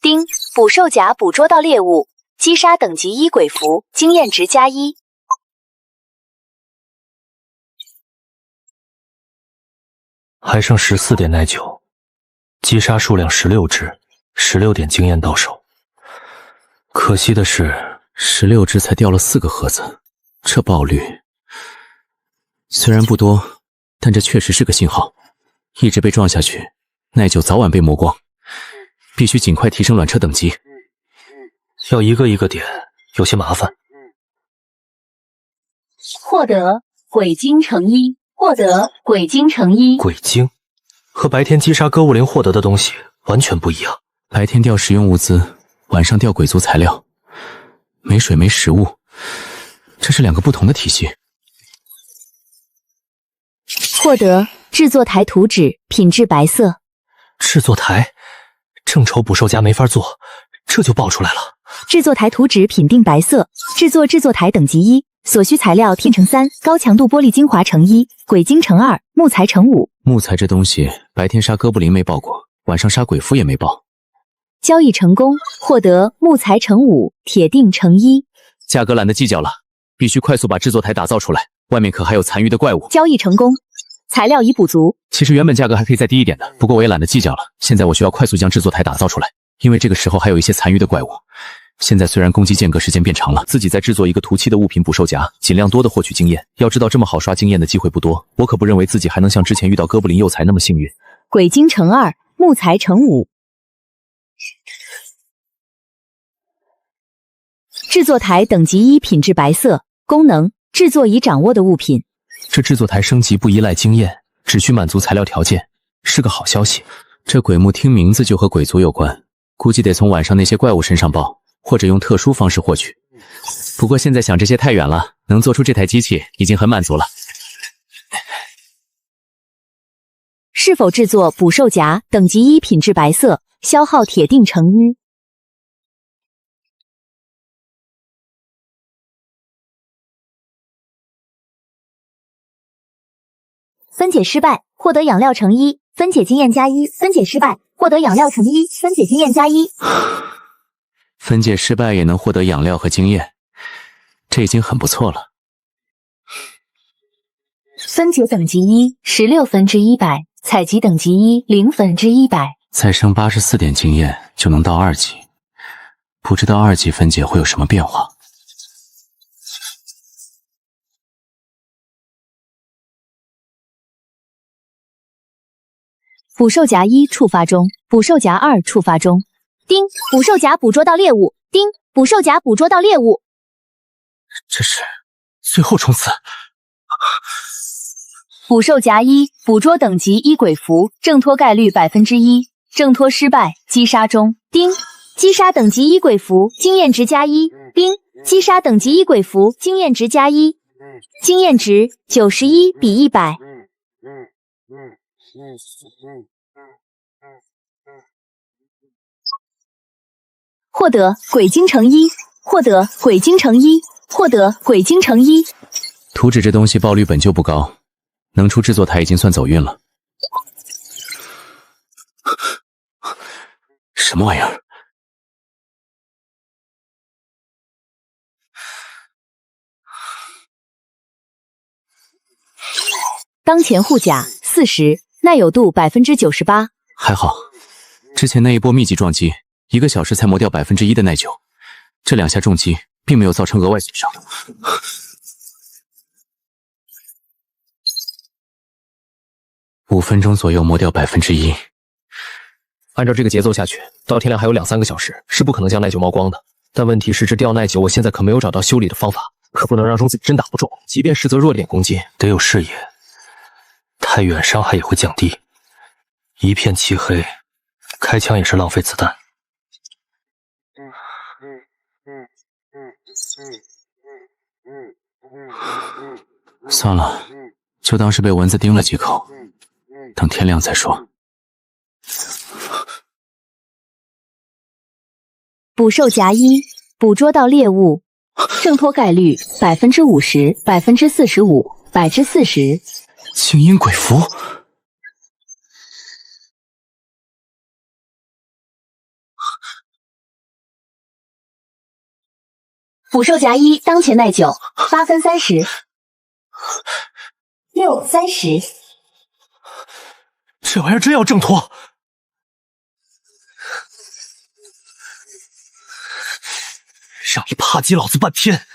丁，捕兽夹捕捉到猎物，击杀等级1鬼符，经验值+1。还剩14点耐久，击杀数量16只，16点经验到手。可惜的是，16只才掉了4个盒子，这爆率虽然不多，但这确实是个信号。一直被撞下去，耐久早晚被磨光，必须尽快提升卵车等级。要一个一个点，有些麻烦。获得鬼晶乘1。获得鬼晶乘1。鬼晶和白天击杀歌舞灵获得的东西完全不一样。白天掉实用物资，晚上掉鬼族材料，没水没食物，这是2个不同的体系。获得制作台图纸，品质白色。制作台，正愁捕兽夹没法做，这就爆出来了。制作台图纸品定白色，制作台等级1。所需材料天乘3，高强度玻璃精华乘1，鬼晶乘2，木材乘5。木材这东西，白天杀哥布林没爆过，晚上杀鬼夫也没爆。交易成功，获得木材乘5，铁锭乘1。价格懒得计较了，必须快速把制作台打造出来，外面可还有残余的怪物。交易成功，材料已补足。其实原本价格还可以再低一点的，不过我也懒得计较了。现在我需要快速将制作台打造出来，因为这个时候还有一些残余的怪物。现在虽然攻击间隔时间变长了，自己再制作一个图气的物品捕兽夹，尽量多的获取经验。要知道这么好刷经验的机会不多，我可不认为自己还能像之前遇到哥布林幼才那么幸运。鬼晶乘2，木材乘5。制作台等级1，品质白色。功能：制作已掌握的物品。这制作台升级不依赖经验，只需满足材料条件，是个好消息。这鬼木听名字就和鬼族有关，估计得从晚上那些怪物身上爆，或者用特殊方式获取。不过现在想这些太远了，能做出这台机器已经很满足了。是否制作捕兽夹？等级1，品质白色，消耗铁锭乘1。分解失败，获得养料乘1，分解经验+1。分解失败，获得养料乘1，分解经验+1。分解失败也能获得养料和经验，这已经很不错了。分解等级1， 16分之100，采集等级1， 0分之100。再升84点经验就能到2级，不知道2级分解会有什么变化。捕兽夹1触发中，捕兽夹2触发中。丁，捕兽夹捕捉到猎物。丁，捕兽夹捕捉到猎物。这是最后冲刺。捕兽夹1，捕捉等级1鬼符，挣脱概率1%，挣脱失败，击杀中。丁，击杀等级1鬼符，经验值+1。丁，击杀等级1鬼符，经验值+1。经验值91比100。获得鬼晶乘1，获得鬼晶乘1，获得鬼晶乘1。图纸这东西爆率本就不高，能出制作台已经算走运了。什么玩意儿？当前护甲40%，耐有度98%。还好，之前那一波密集撞击，1个小时才磨掉1%的耐久，这2下重击并没有造成额外损伤。5分钟左右磨掉1%。按照这个节奏下去，到天亮还有2、3个小时，是不可能将耐久磨光的。但问题是，这掉耐久，我现在可没有找到修理的方法。可不能让中子真打不中。即便实则弱点攻击，得有视野，太远伤害也会降低。一片漆黑，开枪也是浪费子弹。算了，就当是被蚊子叮了几口，等天亮再说。捕兽夹1，捕捉到猎物，挣脱概率50%、45%、40%。静音鬼符，捕兽夹1当前耐久8分30，6 30。这玩意儿真要挣脱！让你扒鸡老子半天！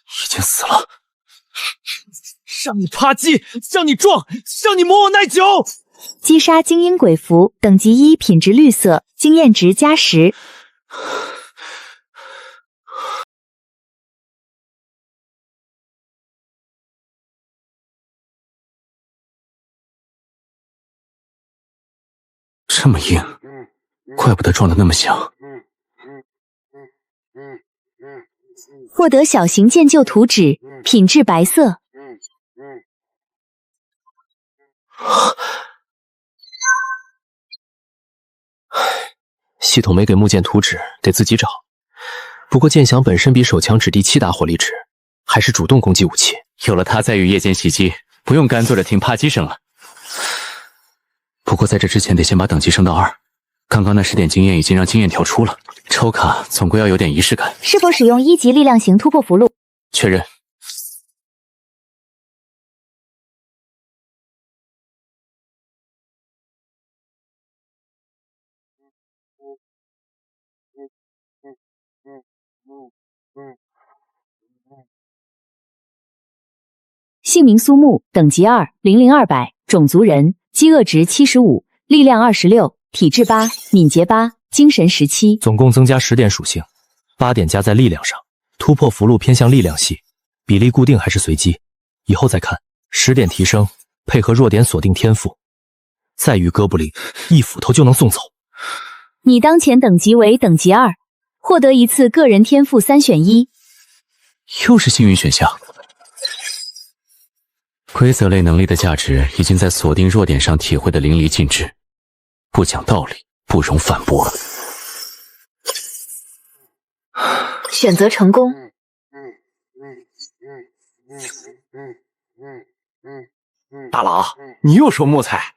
已经死了。让你扒鸡，让你撞，让你磨我耐久！击杀精英鬼符，等级1，品质绿色，经验值加10。这么硬，怪不得撞得那么响。获得小型剑救图纸，品质白色。系统没给木剑图纸，得自己找。不过剑响本身比手枪只低7大火力值，还是主动攻击武器。有了它在于夜间袭击，不用干坐着听啪叽声了。不过在这之前得先把等级升到2。刚刚那10点经验已经让经验条出了，抽卡总归要有点仪式感。是否使用1级力量型突破符箓？确认。姓名苏木，等级2，灵灵200，种族人，饥饿值75，力量26，体质8，敏捷8，精神17。总共增加10点属性，8点加在力量上。突破符箓偏向力量系，比例固定还是随机？以后再看。10点提升，配合弱点锁定天赋，再遇哥布林，一斧头就能送走。你当前等级为等级2，获得一次个人天赋3选1。又是幸运选项。规则类能力的价值已经在锁定弱点上体会得淋漓尽致，不讲道理，不容反驳。选择成功。大佬，你又说木材？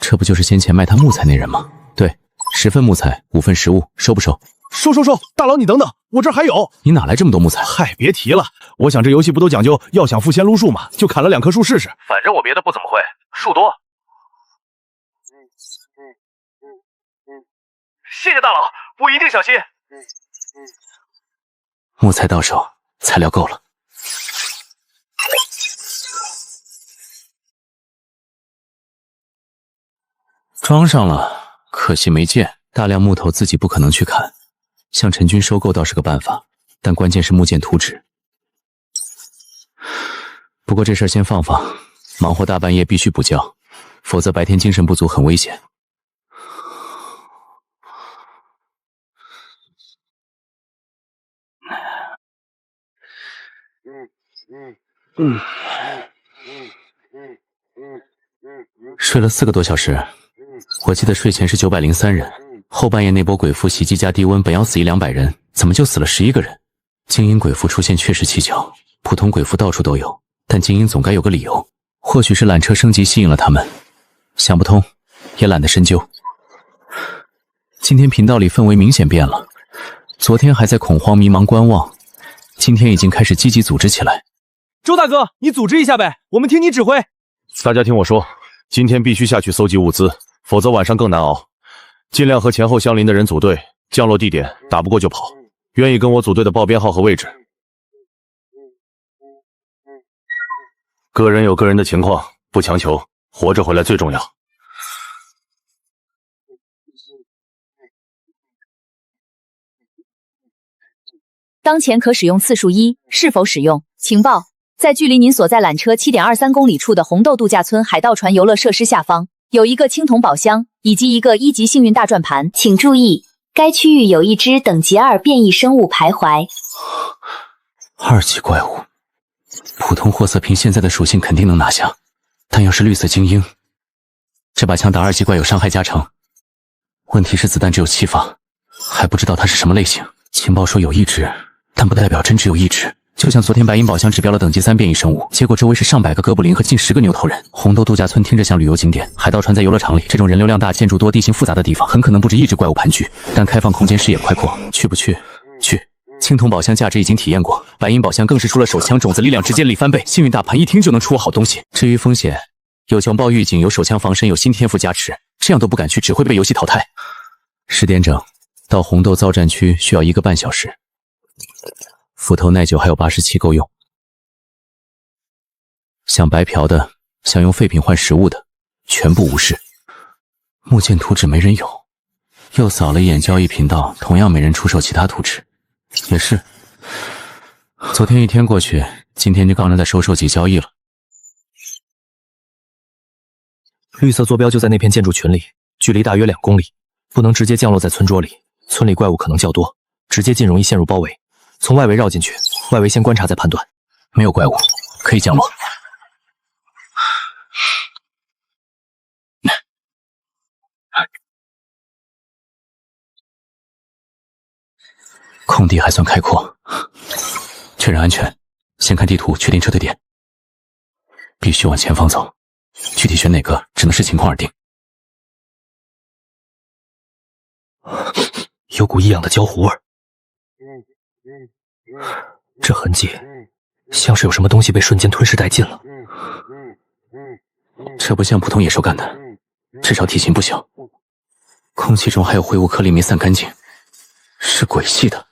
这不就是先前卖他木材那人吗？对，10份木材，5份食物，收不收？收！大佬你等等，我这儿还有。你哪来这么多木材？嗨，别提了，我想这游戏不都讲究要想富先撸树嘛，就砍了2棵树试试。反正我别的不怎么会，树多。谢谢大佬，我一定小心。木材到手，材料够了。装上了，可惜没剑，大量木头自己不可能去砍，向陈军收购倒是个办法，但关键是木剑图纸。不过这事儿先放放，忙活大半夜必须补觉，否则白天精神不足很危险。睡了4个多小时，我记得睡前是903人，后半夜那波鬼蝠袭击加低温，本要死100-200人，怎么就死了11个人？精英鬼蝠出现确实蹊跷，普通鬼蝠到处都有，但精英总该有个理由，或许是缆车升级吸引了他们，想不通，也懒得深究。今天频道里氛围明显变了，昨天还在恐慌迷茫观望，今天已经开始积极组织起来。周大哥，你组织一下呗，我们听你指挥。大家听我说，今天必须下去搜集物资，否则晚上更难熬。尽量和前后相邻的人组队，降落地点打不过就跑。愿意跟我组队的报编号和位置。个人有个人的情况，不强求，活着回来最重要。当前可使用次数1，是否使用？情报：在距离您所在缆车7.23公里处的红豆度假村海盗船游乐设施下方，有一个青铜宝箱以及一个1级幸运大转盘。请注意，该区域有一只等级2变异生物徘徊。2级怪物，普通货色瓶现在的属性肯定能拿下，但要是绿色精英，这把枪打2级怪有伤害加成。问题是子弹只有7发，还不知道它是什么类型。情报说有1只，但不代表真只有1只。就像昨天白银宝箱指标了等级3变异生物，结果周围是上百个哥布林和近10个牛头人。红豆度假村听着像旅游景点，海盗船在游乐场里，这种人流量大、建筑多、地形复杂的地方，很可能不止1只怪物盘踞。但开放空间，视野开阔，去不去？去。青铜宝箱价值已经体验过，白银宝箱更是出了手枪种子，力量直接力翻倍。幸运大盘一听就能出我好东西。至于风险，有熊抱预警，有手枪防身，有新天赋加持，这样都不敢去，只会被游戏淘汰。10点整，到红豆造战区需要1个半小时。斧头耐久还有87够用。想白嫖的，想用废品换食物的，全部无视。木剑图纸没人有，又扫了一眼交易频道，同样没人出售其他图纸。也是，昨天一天过去，今天就刚能在收集交易了。绿色坐标就在那片建筑群里，距离大约2公里，不能直接降落在村桌里，村里怪物可能较多，直接进容易陷入包围。从外围绕进去，外围先观察再判断。没有怪物，可以降落。空地还算开阔，确认安全。先看地图，确定撤退点。必须往前方走，具体选哪个只能视情况而定。有股异样的焦糊味儿，这痕迹像是有什么东西被瞬间吞噬殆尽了。这不像普通野兽干的，至少体型不小。空气中还有灰雾颗粒没散干净，是鬼系的。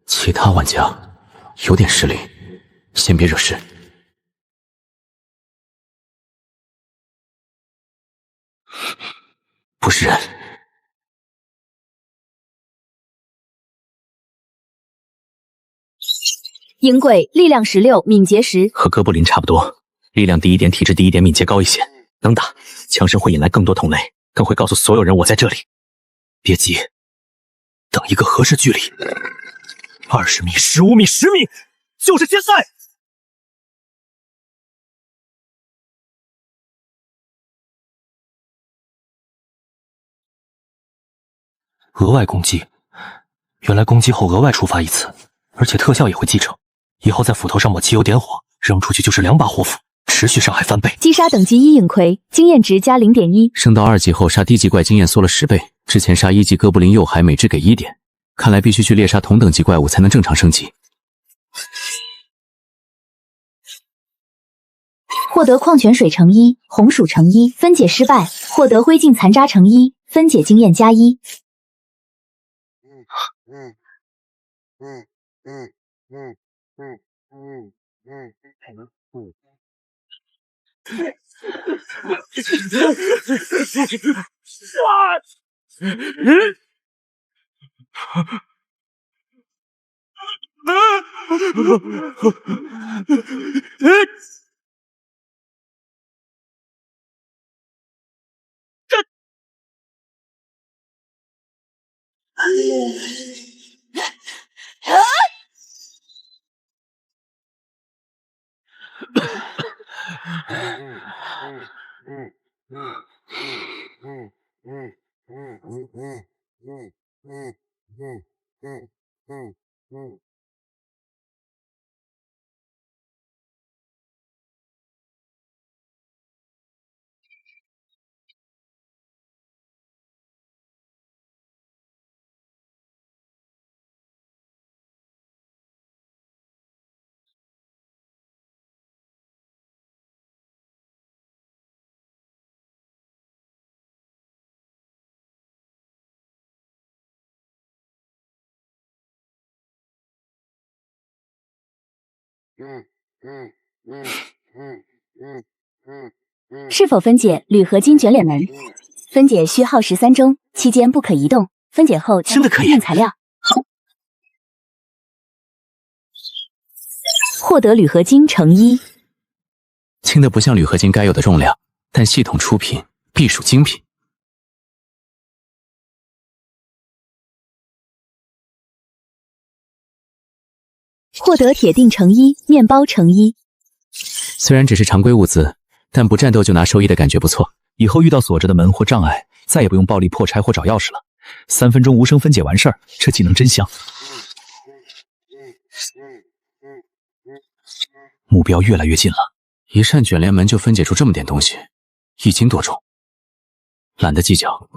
其他玩家有点实力，先别惹事。不是人。影鬼力量16，敏捷10，和哥布林差不多，力量低一点，体质低一点，敏捷高一些。能打，枪声会引来更多同类，更会告诉所有人我在这里。别急，等一个合适距离，20米、15米、10米，就是现在！额外攻击，原来攻击后额外触发1次，而且特效也会继承。以后在斧头上抹汽油点火，扔出去就是2把火斧，持续伤害翻倍。击杀等级1影葵，经验值加0.1。升到2级后，杀低级怪经验缩了10倍。之前杀1级哥布林幼孩每只给1点，看来必须去猎杀同等级怪物才能正常升级。获得矿泉水乘1，红薯乘1，分解失败；获得灰烬残渣乘1，分解经验加1。是否分解铝合金卷脸门？分解需耗时3钟，期间不可移动。分解后真的可以用材料，获得铝合金成衣。轻的不像铝合金该有的重量，但系统出品必属精品。获得铁锭成衣、面包成衣。虽然只是常规物资，但不战斗就拿收益的感觉不错。以后遇到锁着的门或障碍，再也不用暴力破拆或找钥匙了。3分钟无声分解完事儿，这技能真香。目标越来越近了，一扇卷帘门就分解出这么点东西，1斤多重。懒得计较，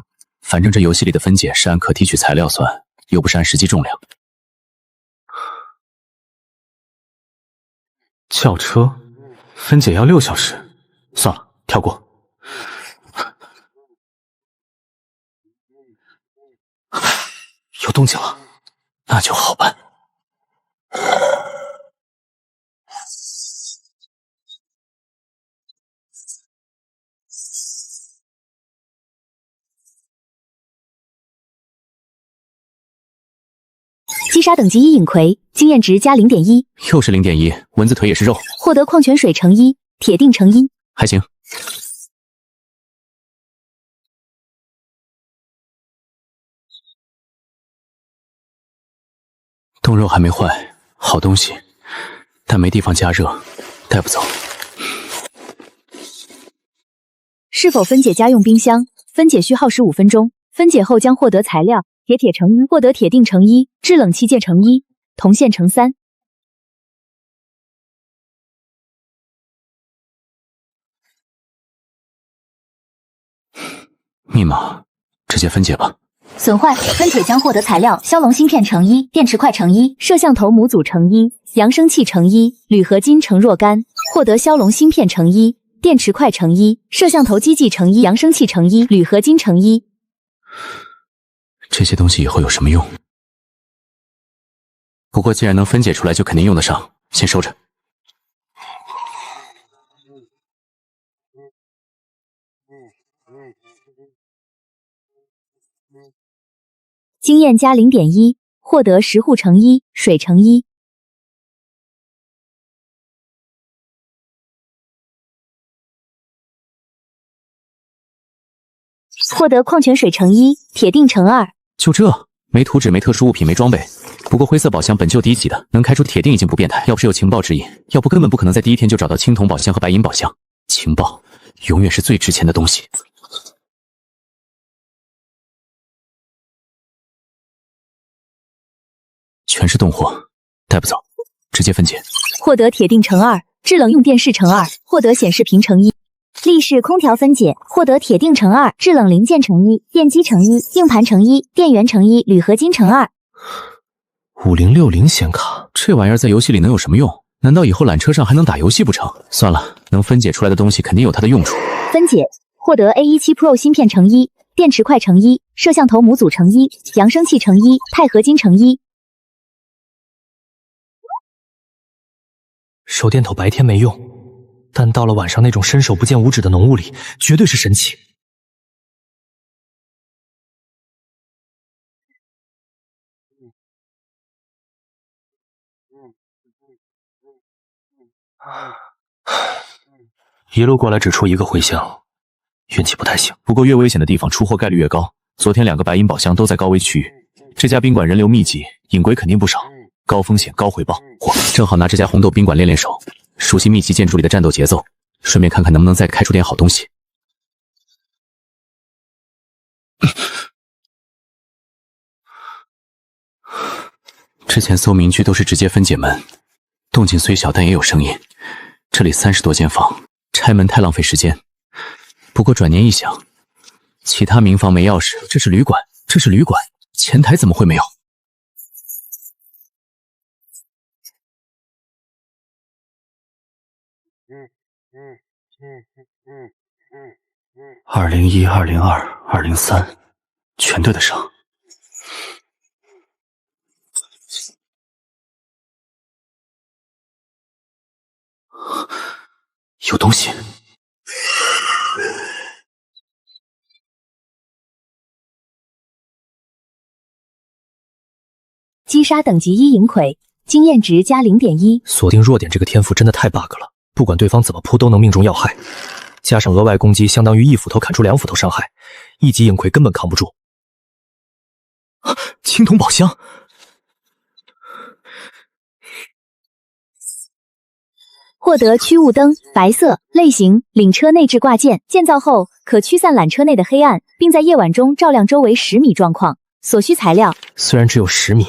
反正这游戏里的分解是按可提取材料算，又不是按实际重量。轿车分解要6小时，算了，跳过。有动静了，那就好办。击杀等级1隐魁，经验值加0.1。又是0.1，蚊子腿也是肉。获得矿泉水成衣、铁锭成衣。还行。冻肉还没坏，好东西，但没地方加热，带不走。是否分解家用冰箱？分解需耗时5分钟，分解后将获得材料：铁成衣，获得铁锭成衣、制冷器件成衣、铜线成3。密码，直接分解吧。损坏，分解将获得材料：骁龙芯片成衣、电池块成衣、摄像头模组成衣、扬声器成衣、铝合金成若干。获得骁龙芯片成衣、电池块成衣、摄像头机器成衣、扬声器成衣、铝合金成衣。这些东西以后有什么用？不过既然能分解出来，就肯定用得上，先收着。经验加0.1，获得石斛成衣、水成衣。获得矿泉水成衣、铁锭成2。就这，没图纸，没特殊物品，没装备。不过灰色宝箱本就低级的，能开出铁锭已经不变态。要不是有情报指引，要不根本不可能在第1天就找到青铜宝箱和白银宝箱。情报永远是最值钱的东西。全是冻货，带不走，直接分解。获得铁锭成2，制冷用电视成2，获得显示屏成1。立式空调分解，获得铁锭成2，制冷零件成1，电机成1，硬盘成1，电源成1，铝合金成2。5060显卡，这玩意儿在游戏里能有什么用？难道以后缆车上还能打游戏不成？算了，能分解出来的东西肯定有它的用处。分解，获得 A17 Pro 芯片成1，电池块成1，摄像头模组成1，扬声器成1，钛合金成1。手电筒白天没用，但到了晚上那种伸手不见五指的浓雾里，绝对是神器。一路过来只出1个回箱，运气不太行。不过越危险的地方出货概率越高。昨天2个白银宝箱都在高危区域，这家宾馆人流密集，隐鬼肯定不少，高风险高回报。正好拿这家红豆宾馆练练手，熟悉密集建筑里的战斗节奏，顺便看看能不能再开出点好东西。之前搜民居都是直接分解门，动静虽小，但也有声音。这里30多间房，拆门太浪费时间。不过转念一想，其他民房没钥匙，这是旅馆，前台怎么会没有？201、202、203，全对得上。有东西。击杀等级1银魁，经验值加0.1。锁定弱点这个天赋真的太 bug 了，不管对方怎么扑都能命中要害，加上额外攻击，相当于1斧头砍出2斧头伤害，1级银魁根本扛不住。青铜宝箱。获得驱雾灯，白色，类型领车内置挂件，建造后可驱散缆车内的黑暗，并在夜晚中照亮周围10米状况。所需材料虽然只有10米，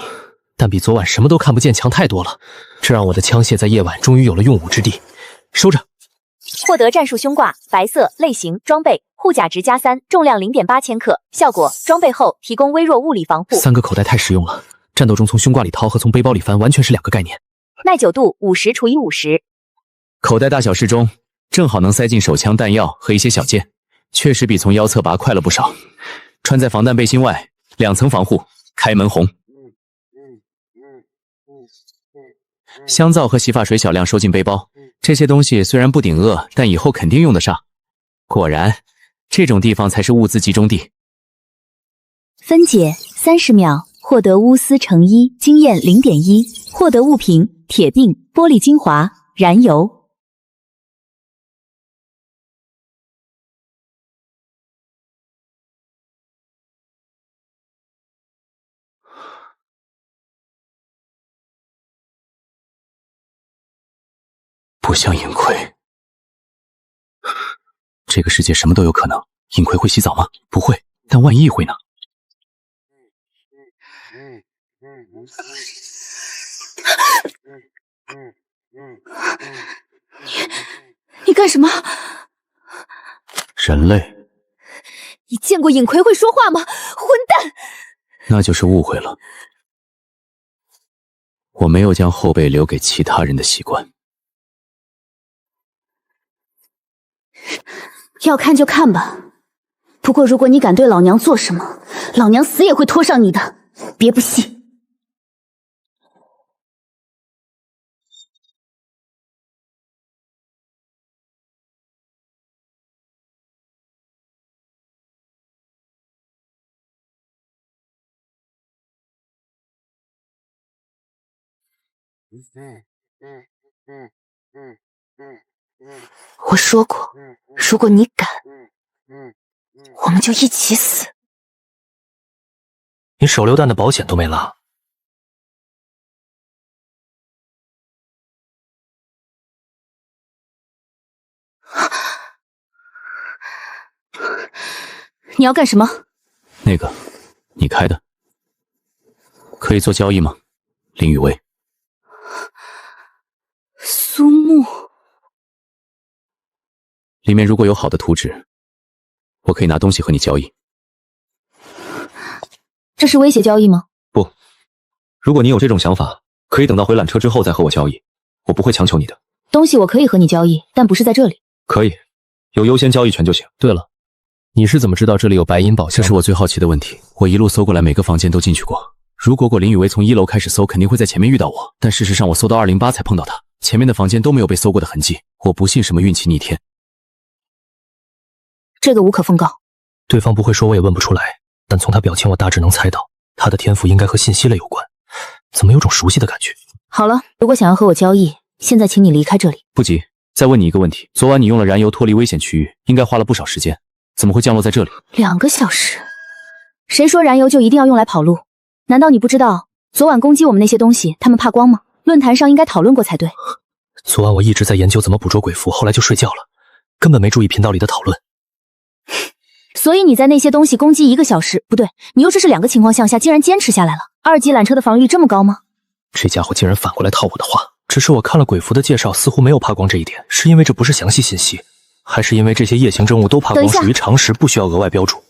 但比昨晚什么都看不见强太多了，这让我的枪械在夜晚终于有了用武之地。收着。获得战术胸挂，白色，类型装备护甲值+3，重量0.8千克，效果装备后提供微弱物理防护。3个口袋太实用了，战斗中从胸挂里掏和从背包里翻完全是2个概念。耐久度50×50。口袋大小适中，正好能塞进手枪、弹药和一些小件，确实比从腰侧拔快了不少。穿在防弹背心外，2层防护，开门红。香皂和洗发水小量收进背包，这些东西虽然不顶饿，但以后肯定用得上。果然，这种地方才是物资集中地。分解30秒，获得钨丝成衣，经验0.1，获得物品铁锭、玻璃精华、燃油。不像银魁，这个世界什么都有可能。银魁会洗澡吗？不会，但万一会呢？你干什么？人类？你见过尹逵会说话吗？混蛋！那就是误会了。我没有将后背留给其他人的习惯。要看就看吧，不过如果你敢对老娘做什么，老娘死也会拖上你的，别不信。我说过，如果你敢，我们就一起死。你手榴弹的保险都没拉。你要干什么？那个，你开的，可以做交易吗？林雨薇。苏木。里面如果有好的图纸，我可以拿东西和你交易。这是威胁交易吗？不，如果你有这种想法，可以等到回缆车之后再和我交易，我不会强求你的。东西我可以和你交易，但不是在这里。可以，有优先交易权就行。对了，你是怎么知道这里有白银宝箱？这是我最好奇的问题。我一路搜过来，每个房间都进去过。如果林雨薇从1楼开始搜，肯定会在前面遇到我。但事实上，我搜到208才碰到她，前面的房间都没有被搜过的痕迹。我不信什么运气逆天。这个无可奉告。对方不会说，我也问不出来。但从他表情，我大致能猜到，他的天赋应该和信息类有关。怎么有种熟悉的感觉？好了，如果想要和我交易，现在请你离开这里。不急，再问你一个问题：昨晚你用了燃油脱离危险区域，应该花了不少时间，怎么会降落在这里？2个小时。谁说燃油就一定要用来跑路？难道你不知道昨晚攻击我们那些东西，他们怕光吗？论坛上应该讨论过才对。昨晚我一直在研究怎么捕捉鬼符，后来就睡觉了，根本没注意频道里的讨论。所以你在那些东西攻击1个小时，不对，你又这是2个情况下竟然坚持下来了。2级缆车的防御这么高吗？这家伙竟然反过来套我的话。只是我看了鬼符的介绍，似乎没有怕光这一点，是因为这不是详细信息，还是因为这些夜行生物都怕光，属于常识，不需要额外标注？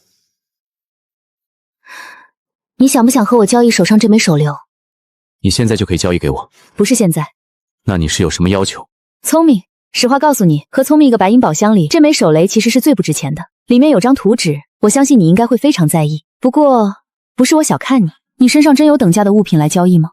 你想不想和我交易手上这枚手榴？你现在就可以交易给我。不是现在。那你是有什么要求？聪明，实话告诉你，和聪明一个白银宝箱里，这枚手雷其实是最不值钱的。里面有张图纸，我相信你应该会非常在意。不过，不是我小看你，你身上真有等价的物品来交易吗？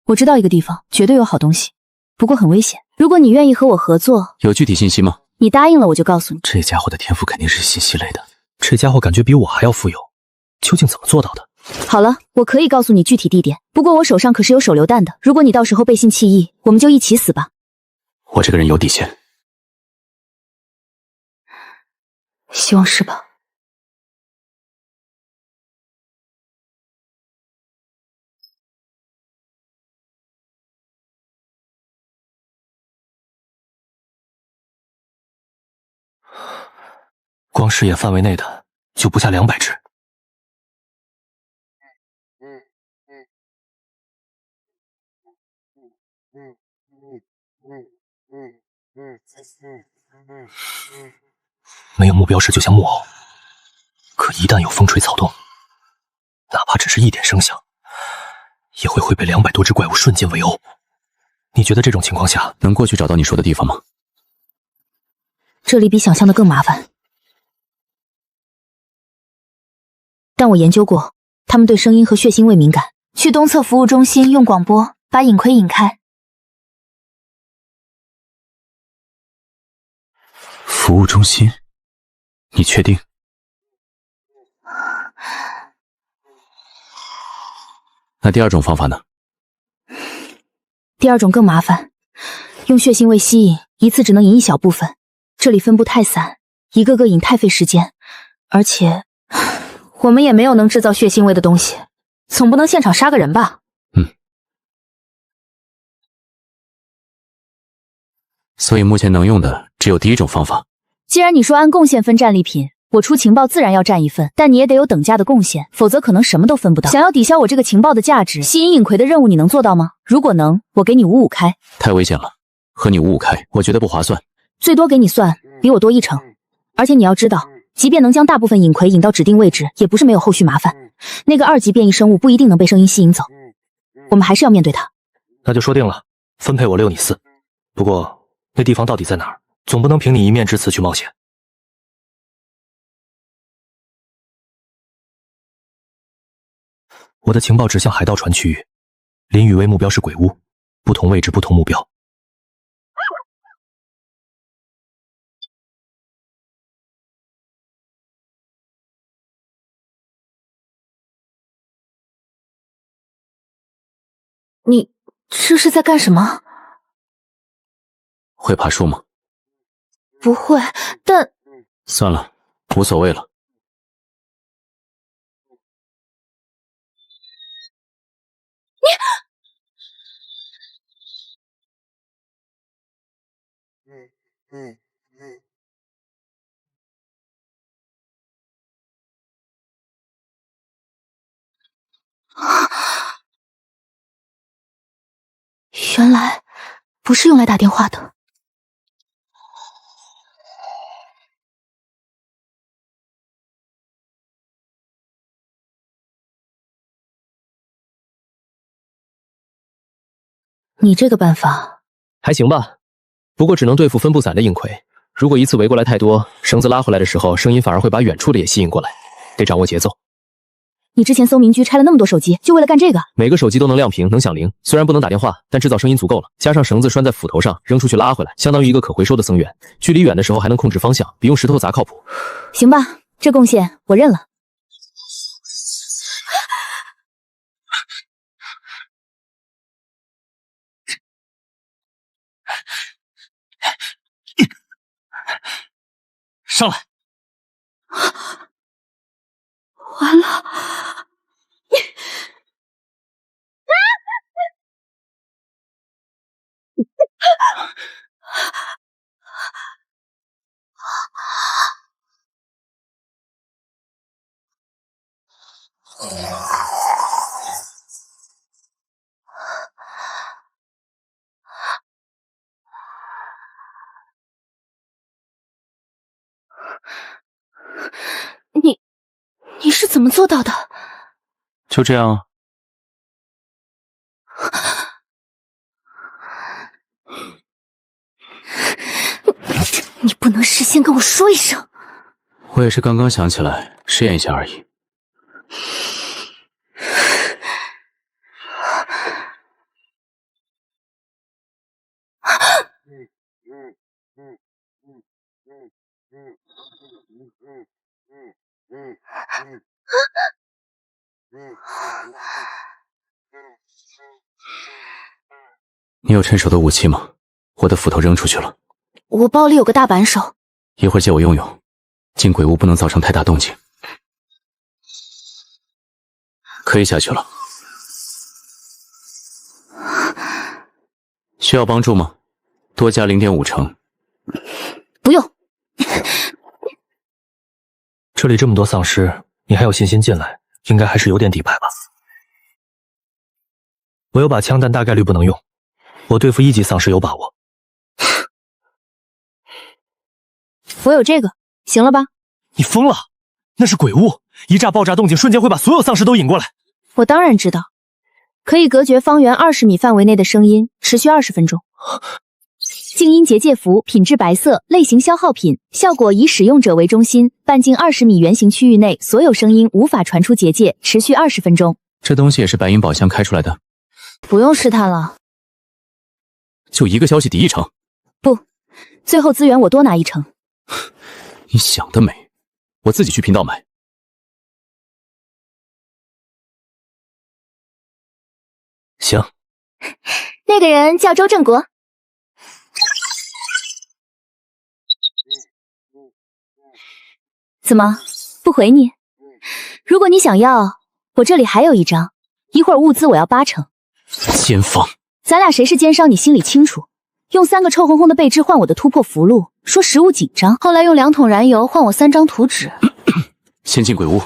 我知道一个地方，绝对有好东西。不过很危险。如果你愿意和我合作，有具体信息吗？你答应了我就告诉你。这家伙的天赋肯定是信息类的，这家伙感觉比我还要富有，究竟怎么做到的？好了，我可以告诉你具体地点，不过我手上可是有手榴弹的，如果你到时候背信弃义，我们就一起死吧。我这个人有底线。希望是吧？光视野范围内的就不下200只。没有目标时就像木偶，可一旦有风吹草动，哪怕只是一点声响，也会被200多只怪物瞬间围殴。你觉得这种情况下能过去找到你说的地方吗？这里比想象的更麻烦，但我研究过，他们对声音和血腥味敏感。去东侧服务中心用广播把影葵引开。服务中心？你确定？那第二种方法呢？第二种更麻烦，用血腥味吸引，一次只能引一小部分。这里分布太散，一个个引太费时间，而且我们也没有能制造血腥味的东西，总不能现场杀个人吧？所以目前能用的只有第一种方法。既然你说按贡献分战利品，我出情报自然要占一份，但你也得有等价的贡献，否则可能什么都分不到。想要抵消我这个情报的价值，吸引影葵的任务你能做到吗？如果能，我给你5-5开。太危险了，和你5-5开，我觉得不划算。最多给你算，比我多1成。而且你要知道，即便能将大部分影葵引到指定位置，也不是没有后续麻烦。那个2级变异生物不一定能被声音吸引走，我们还是要面对它。那就说定了，分配我6你4。不过那地方到底在哪儿？总不能凭你一面之词去冒险。我的情报指向海盗船区域，林雨薇目标是鬼屋，不同位置不同目标。你这是在干什么？会爬树吗？不会，但……算了，无所谓了。原来不是用来打电话的。你这个办法还行吧，不过只能对付分布散的影葵。如果一次围过来太多，绳子拉回来的时候，声音反而会把远处的也吸引过来，得掌握节奏。你之前搜民居拆了那么多手机，就为了干这个？每个手机都能亮屏，能响铃，虽然不能打电话，但制造声音足够了。加上绳子拴在斧头上，扔出去拉回来，相当于一个可回收的增援。距离远的时候还能控制方向，比用石头砸靠谱。行吧，这贡献我认了。上来！完了！你是怎么做到的？就这样。你不能事先跟我说一声。我也是刚刚想起来，试验一下而已。你有趁手的武器吗？我的斧头扔出去了。我包里有个大扳手，一会儿借我用用。进鬼屋不能造成太大动静。可以下去了。需要帮助吗？多加0.5成。不用。这里这么多丧尸，你还有信心进来，应该还是有点底牌吧？我有把枪，但大概率不能用。我对付1级丧尸有把握。我有这个，行了吧？你疯了？那是鬼屋，一炸爆炸动静瞬间会把所有丧尸都引过来。我当然知道，可以隔绝方圆20米范围内的声音，持续20分钟。静音结界符，品质白色，类型消耗品，效果以使用者为中心，半径20米圆形区域内所有声音无法传出结界，持续20分钟。这东西也是白银宝箱开出来的。不用试探了。就一个消息抵1成。不，最后资源我多拿1成。你想得美，我自己去频道买。行。那个人叫周正国。怎么不回你？如果你想要，我这里还有1张，一会儿物资我要8成。奸方，咱俩谁是奸商你心里清楚。用3个臭烘烘的贝汁换我的突破符箓，说食物紧张，后来用2桶燃油换我3张图纸。先进鬼屋。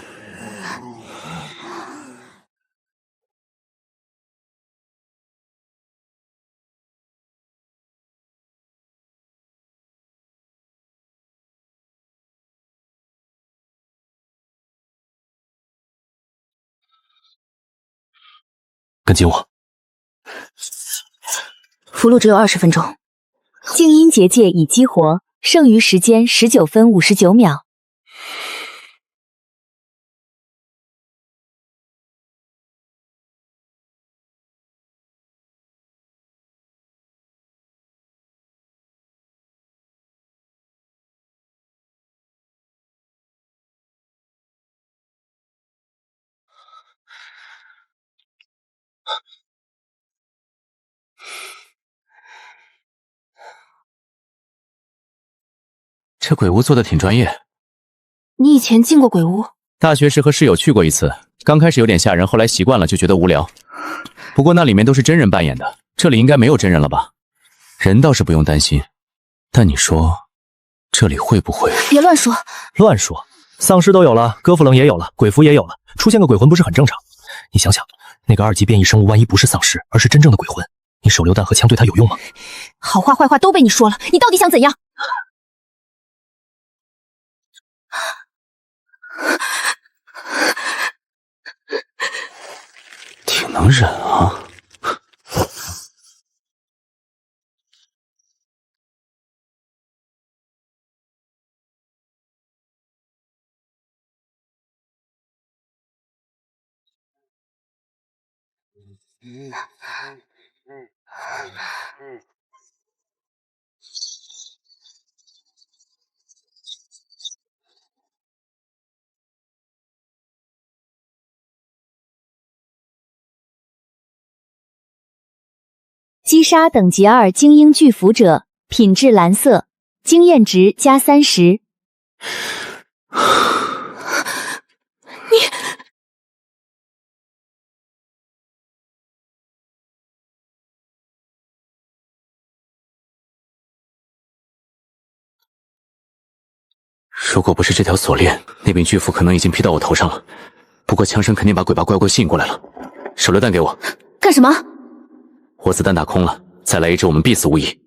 跟紧我。符箓只有20分钟。静音结界已激活，剩余时间19分59秒。这鬼屋做的挺专业。你以前进过鬼屋？大学时和室友去过一次，刚开始有点吓人，后来习惯了就觉得无聊。不过那里面都是真人扮演的，这里应该没有真人了吧？人倒是不用担心，但你说这里会不会……别乱说。乱说，丧尸都有了，哥弗冷也有了，鬼符也有了，出现个鬼魂不是很正常？你想想，那个2级变异生物万一不是丧尸，而是真正的鬼魂，你手榴弹和枪对他有用吗？好话坏话都被你说了，你到底想怎样？挺能忍啊。击杀等级2精英巨斧者，品质蓝色，经验值加30。如果不是这条锁链，那柄巨斧可能已经劈到我头上了。不过枪声肯定把鬼把怪吸引过来了。手榴弹给我。干什么？我子弹打空了，再来一支我们必死无疑。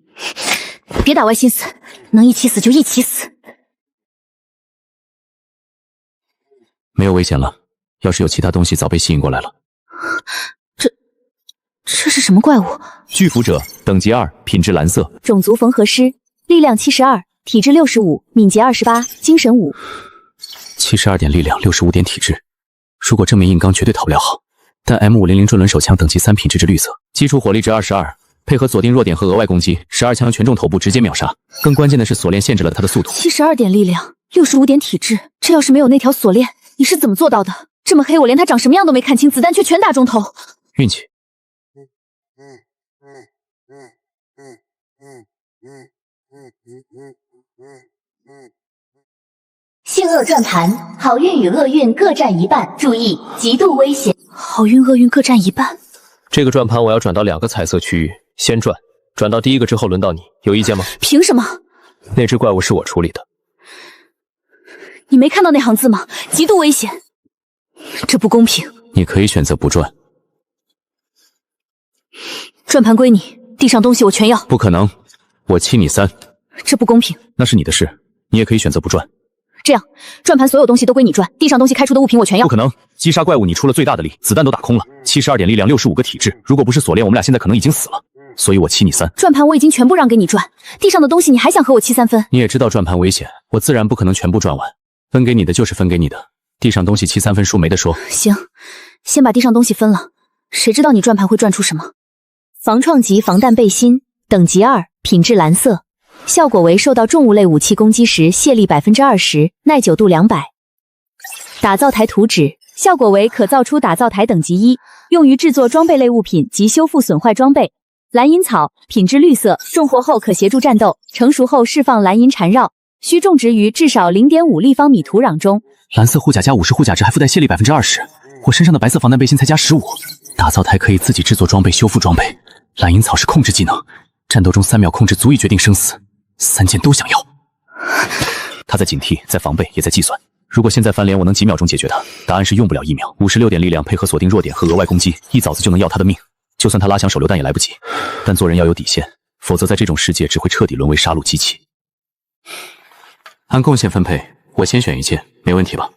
别打歪心思，能一起死就一起死。没有危险了，要是有其他东西早被吸引过来了。这是什么怪物？巨斧者，等级2，品质蓝色，种族缝合师，力量72，体质65，敏捷28，精神5。72点力量，65点体质。如果正面硬刚绝对讨不了好。但 M500 转轮手枪等级3，品质绿色，基础火力值22，配合锁定弱点和额外攻击，12枪全中头部直接秒杀。更关键的是锁链限制了他的速度。72点力量，65点体质，这要是没有那条锁链，你是怎么做到的？这么黑，我连他长什么样都没看清，子弹却全打中头。运气。性恶转盘，好运与厄运各占一半，注意，极度危险。好运厄运各占一半。这个转盘我要转到2个彩色区域，先转到第1个之后轮到你，有意见吗？凭什么？那只怪物是我处理的。你没看到那行字吗？极度危险，这不公平。你可以选择不转。转盘归你，地上东西我全要。不可能，我欺你3。这不公平。那是你的事，你也可以选择不转。这样，转盘所有东西都归你转，地上东西开出的物品我全要。不可能，击杀怪物你出了最大的力，子弹都打空了，72点力量，65个体质，如果不是锁链，我们俩现在可能已经死了。所以我欺你3。转盘我已经全部让给你转，地上的东西你还想和我欺3分？你也知道转盘危险，我自然不可能全部转完，分给你的就是分给你的，地上东西欺3分输没得说。行，先把地上东西分了，谁知道你转盘会转出什么？防创级防弹背心，等级2，品质蓝色，效果为受到重物类武器攻击时卸力20%，耐久度200。打造台图纸，效果为可造出打造台等级1，用于制作装备类物品及修复损坏装备。蓝银草，品质绿色，种活后可协助战斗，成熟后释放蓝银缠绕，需种植于至少 0.5 立方米土壤中。蓝色护甲加50护甲值，还附带卸力20%，我身上的白色防弹背心才加15。打造台可以自己制作装备、修复装备。蓝银草是控制技能，战斗中3秒控制足以决定生死，3件都想要。他在警惕，在防备，也在计算。如果现在翻脸，我能几秒钟解决他？答案是用不了1秒。56点力量配合锁定弱点和额外攻击，一早子就能要他的命。就算他拉响手榴弹也来不及。但做人要有底线，否则在这种世界只会彻底沦为杀戮机器。按贡献分配，我先选一件，没问题吧？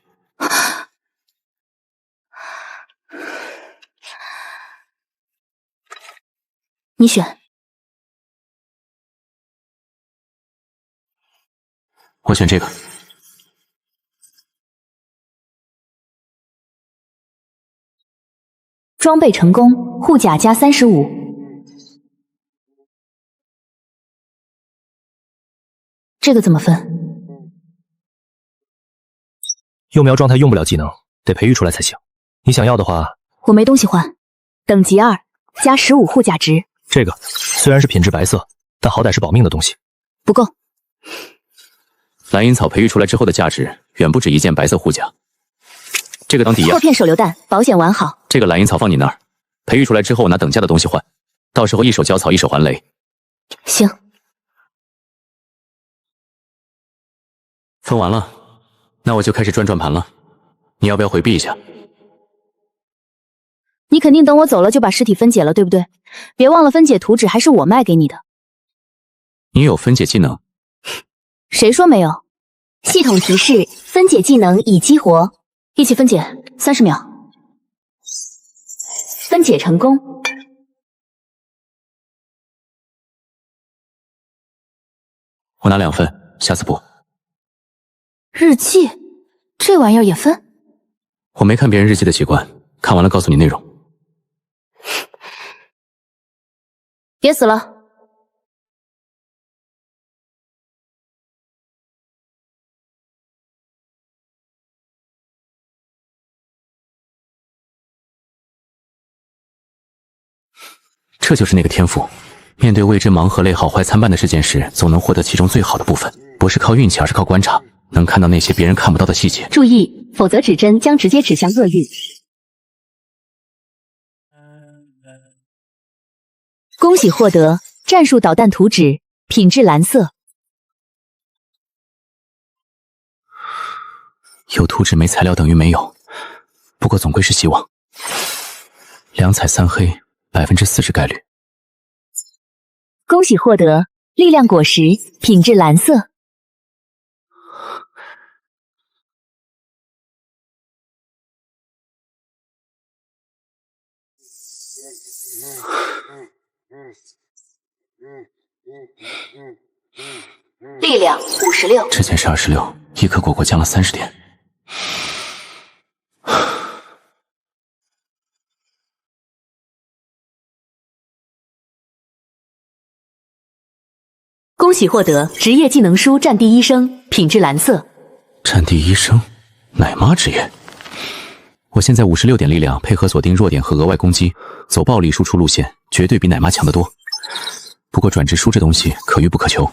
你选。我选这个。装备成功，护甲加35。这个怎么分？幼苗状态用不了技能，得培育出来才行。你想要的话，我没东西换。等级2，加15护甲值。这个虽然是品质白色，但好歹是保命的东西。不够。蓝银草培育出来之后的价值远不止一件白色护甲。这个当抵押。破片手榴弹，保险完好。这个蓝银草放你那儿，培育出来之后我拿等价的东西换，到时候一手交草一手还雷。行。分完了，那我就开始转盘了。你要不要回避一下？你肯定等我走了就把尸体分解了，对不对？别忘了分解图纸还是我卖给你的。你有分解技能？谁说没有？系统提示：分解技能已激活，一起分解，30秒。分解成功。我拿2份，下次补。日记，这玩意儿也分？我没看别人日记的习惯，看完了告诉你内容。别死了。这就是那个天赋，面对未知盲盒类好坏参半的事件时，总能获得其中最好的部分，不是靠运气，而是靠观察，能看到那些别人看不到的细节。注意，否则指针将直接指向厄运。恭喜获得战术导弹图纸，品质蓝色。有图纸没材料等于没有，不过总归是希望。2彩3黑，40%概率。恭喜获得力量果实，品质蓝色。力量56。之前是26，一颗果果降了30点。恭喜获得职业技能书战地医生，品质蓝色。战地医生，奶妈职业。我现在56点力量，配合锁定弱点和额外攻击，走暴力输出路线，绝对比奶妈强得多。不过转职书这东西可遇不可求。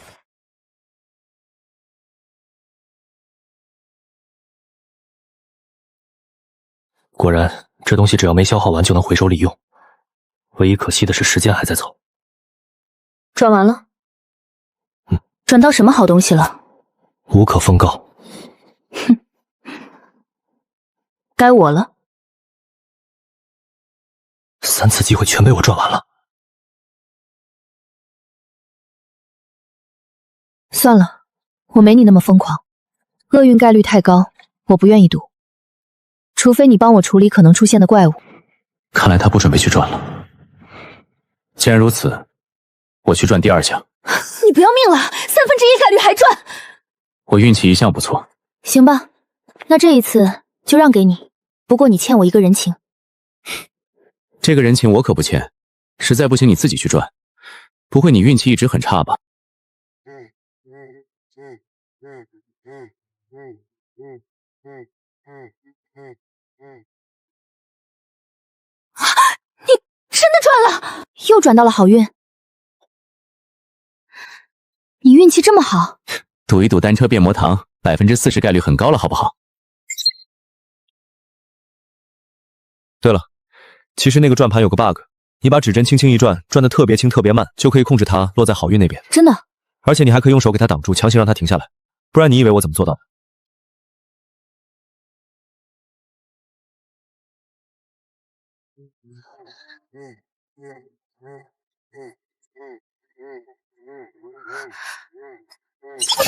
果然，这东西只要没消耗完就能回收利用。唯一可惜的是时间还在走。转完了。转到什么好东西了？无可奉告。哼，该我了。3次机会全被我赚完了。算了，我没你那么疯狂，厄运概率太高，我不愿意赌。除非你帮我处理可能出现的怪物。看来他不准备去转了。既然如此，我去转第2项。你不要命了？1/3概率还转？我运气一向不错。行吧，那这一次就让给你。不过你欠我一个人情。这个人情我可不欠，实在不行你自己去转。不会你运气一直很差吧？你真的转了，又转到了好运。你运气这么好，赌一赌单车变魔糖，40%概率很高了，好不好？对了，其实那个转盘有个 bug， 你把指针轻轻一转，转得特别轻特别慢，就可以控制它落在好运那边。真的？而且你还可以用手给它挡住，强行让它停下来，不然你以为我怎么做到的？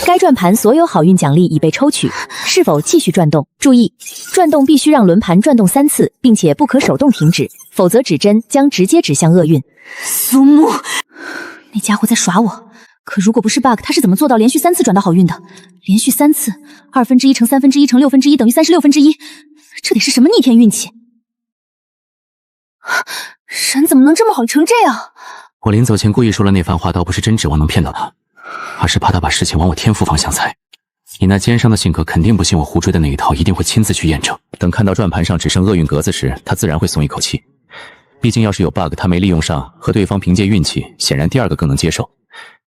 该转盘所有好运奖励已被抽取，是否继续转动？注意，转动必须让轮盘转动3次，并且不可手动停止，否则指针将直接指向厄运。苏木，那家伙在耍我。可如果不是 bug， 他是怎么做到连续3次转到好运的？连续3次，1/2乘1/3乘1/6等于36%，这得是什么逆天运气？人怎么能这么好成这样？我临走前故意说了那番话，倒不是真指望能骗到他，而是怕他把事情往我天赋方向猜。你那奸商的性格肯定不信我胡追的那一套，一定会亲自去验证。等看到转盘上只剩厄运格子时，他自然会松一口气。毕竟要是有 bug 他没利用上，和对方凭借运气，显然第2个更能接受。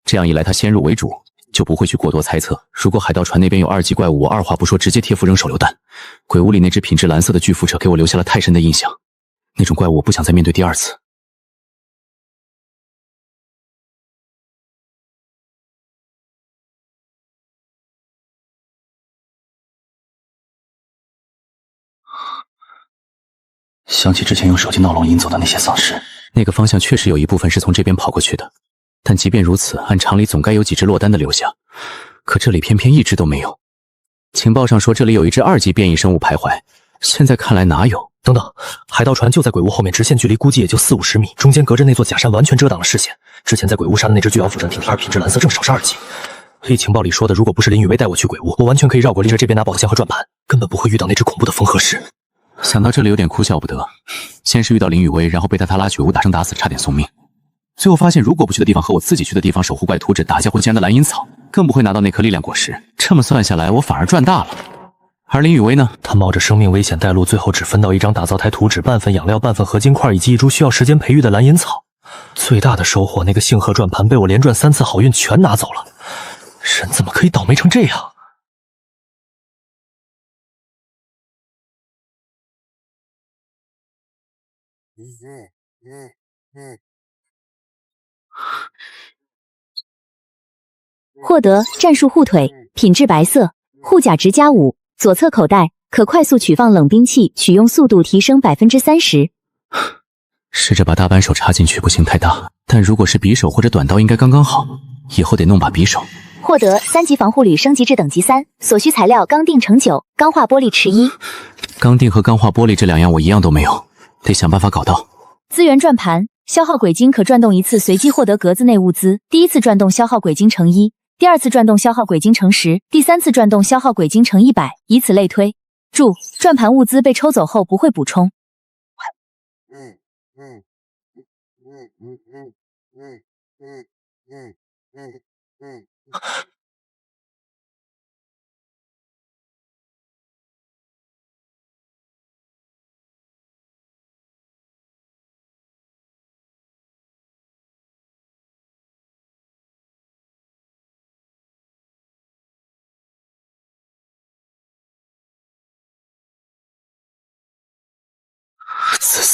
这样一来，他先入为主，就不会去过多猜测。如果海盗船那边有2级怪物，我二话不说直接贴符扔手榴弹。鬼屋里那只品质蓝色的巨辐者给我留下了太深的印象，那种怪物我不想再面对第2次。想起之前用手机闹龙引走的那些丧尸，那个方向确实有一部分是从这边跑过去的，但即便如此，按常理总该有几只落单的留下，可这里偏偏一只都没有。情报上说这里有一只2级变异生物徘徊，现在看来哪有？等等，海盗船就在鬼屋后面，直线距离估计也就40-50米，中间隔着那座假山，完全遮挡了视线。之前在鬼屋杀的那只巨鳌斧神品质蓝色，正少是2级。所以情报里说的，如果不是林雨薇带我去鬼屋，我完全可以绕过立着这边拿宝箱和转盘，根本不会遇到那只恐怖的缝合石。想到这里有点哭笑不得，先是遇到林雨薇，然后被他拉去鬼屋打生打死，差点送命。最后发现如果不去的地方和我自己去的地方守护怪图纸打家伙竟然的蓝银草，更不会拿到那颗力量果实。这么算下来，我反而赚大了。而林雨薇呢？他冒着生命危险带路，最后只分到1张打造台图纸、半份养料、半份合金块以及1株需要时间培育的蓝银草。最大的收获，那个星河转盘被我连转3次好运全拿走了。人怎么可以倒霉成这样？获得战术护腿，品质白色，护甲值+5，左侧口袋可快速取放冷兵器，取用速度提升30%。试着把大扳手插进去，不行太大，但如果是匕首或者短刀应该刚刚好，以后得弄把匕首。获得3级防护铝升级至等级3，所需材料钢锭乘9，钢化玻璃池1。钢锭和钢化玻璃这2样我一样都没有，得想办法搞到。资源转盘，消耗鬼晶可转动1次，随机获得格子内物资。第1次转动消耗鬼晶乘1，第2次转动消耗鬼晶乘10，第3次转动消耗鬼晶乘100，以此类推。注：转盘物资被抽走后不会补充。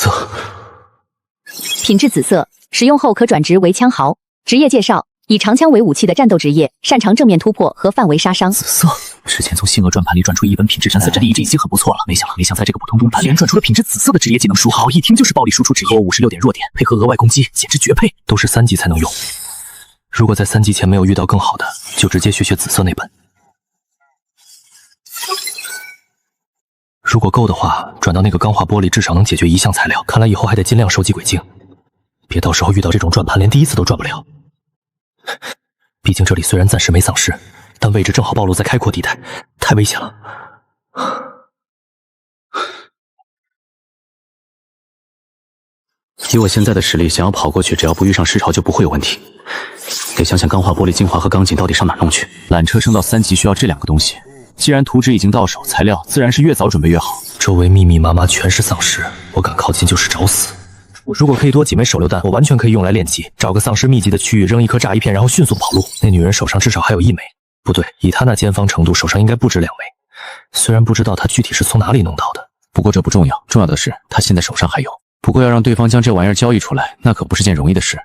色，品质紫色，使用后可转职为枪豪。职业介绍：以长枪为武器的战斗职业，擅长正面突破和范围杀伤。紫色，之前从星河转盘里转出一本品质蓝色战力，这已经很不错了。没想在这个普通中盘里转出了品质紫色的职业技能书，好，一听就是暴力输出职业。我56点弱点，配合额外攻击，简直绝配。都是3级才能用。如果在3级前没有遇到更好的，就直接学紫色那本。如果够的话，转到那个钢化玻璃至少能解决1项材料。看来以后还得尽量收集轨镜，别到时候遇到这种转盘连第1次都转不了。毕竟这里虽然暂时没丧尸，但位置正好暴露在开阔地带，太危险了。以我现在的实力，想要跑过去，只要不遇上尸潮就不会有问题。得想想钢化玻璃精华和钢筋到底上哪弄去。缆车升到3级需要这2个东西。既然图纸已经到手，材料自然是越早准备越好。周围密密麻麻全是丧尸，我敢靠近就是找死。如果可以多几枚手榴弹，我完全可以用来练级。找个丧尸密集的区域，扔1颗炸一片，然后迅速跑路。那女人手上至少还有1枚，不对，以她那奸方程度，手上应该不止2枚。虽然不知道她具体是从哪里弄到的，不过这不重要，重要的是她现在手上还有。不过要让对方将这玩意儿交易出来，那可不是件容易的事。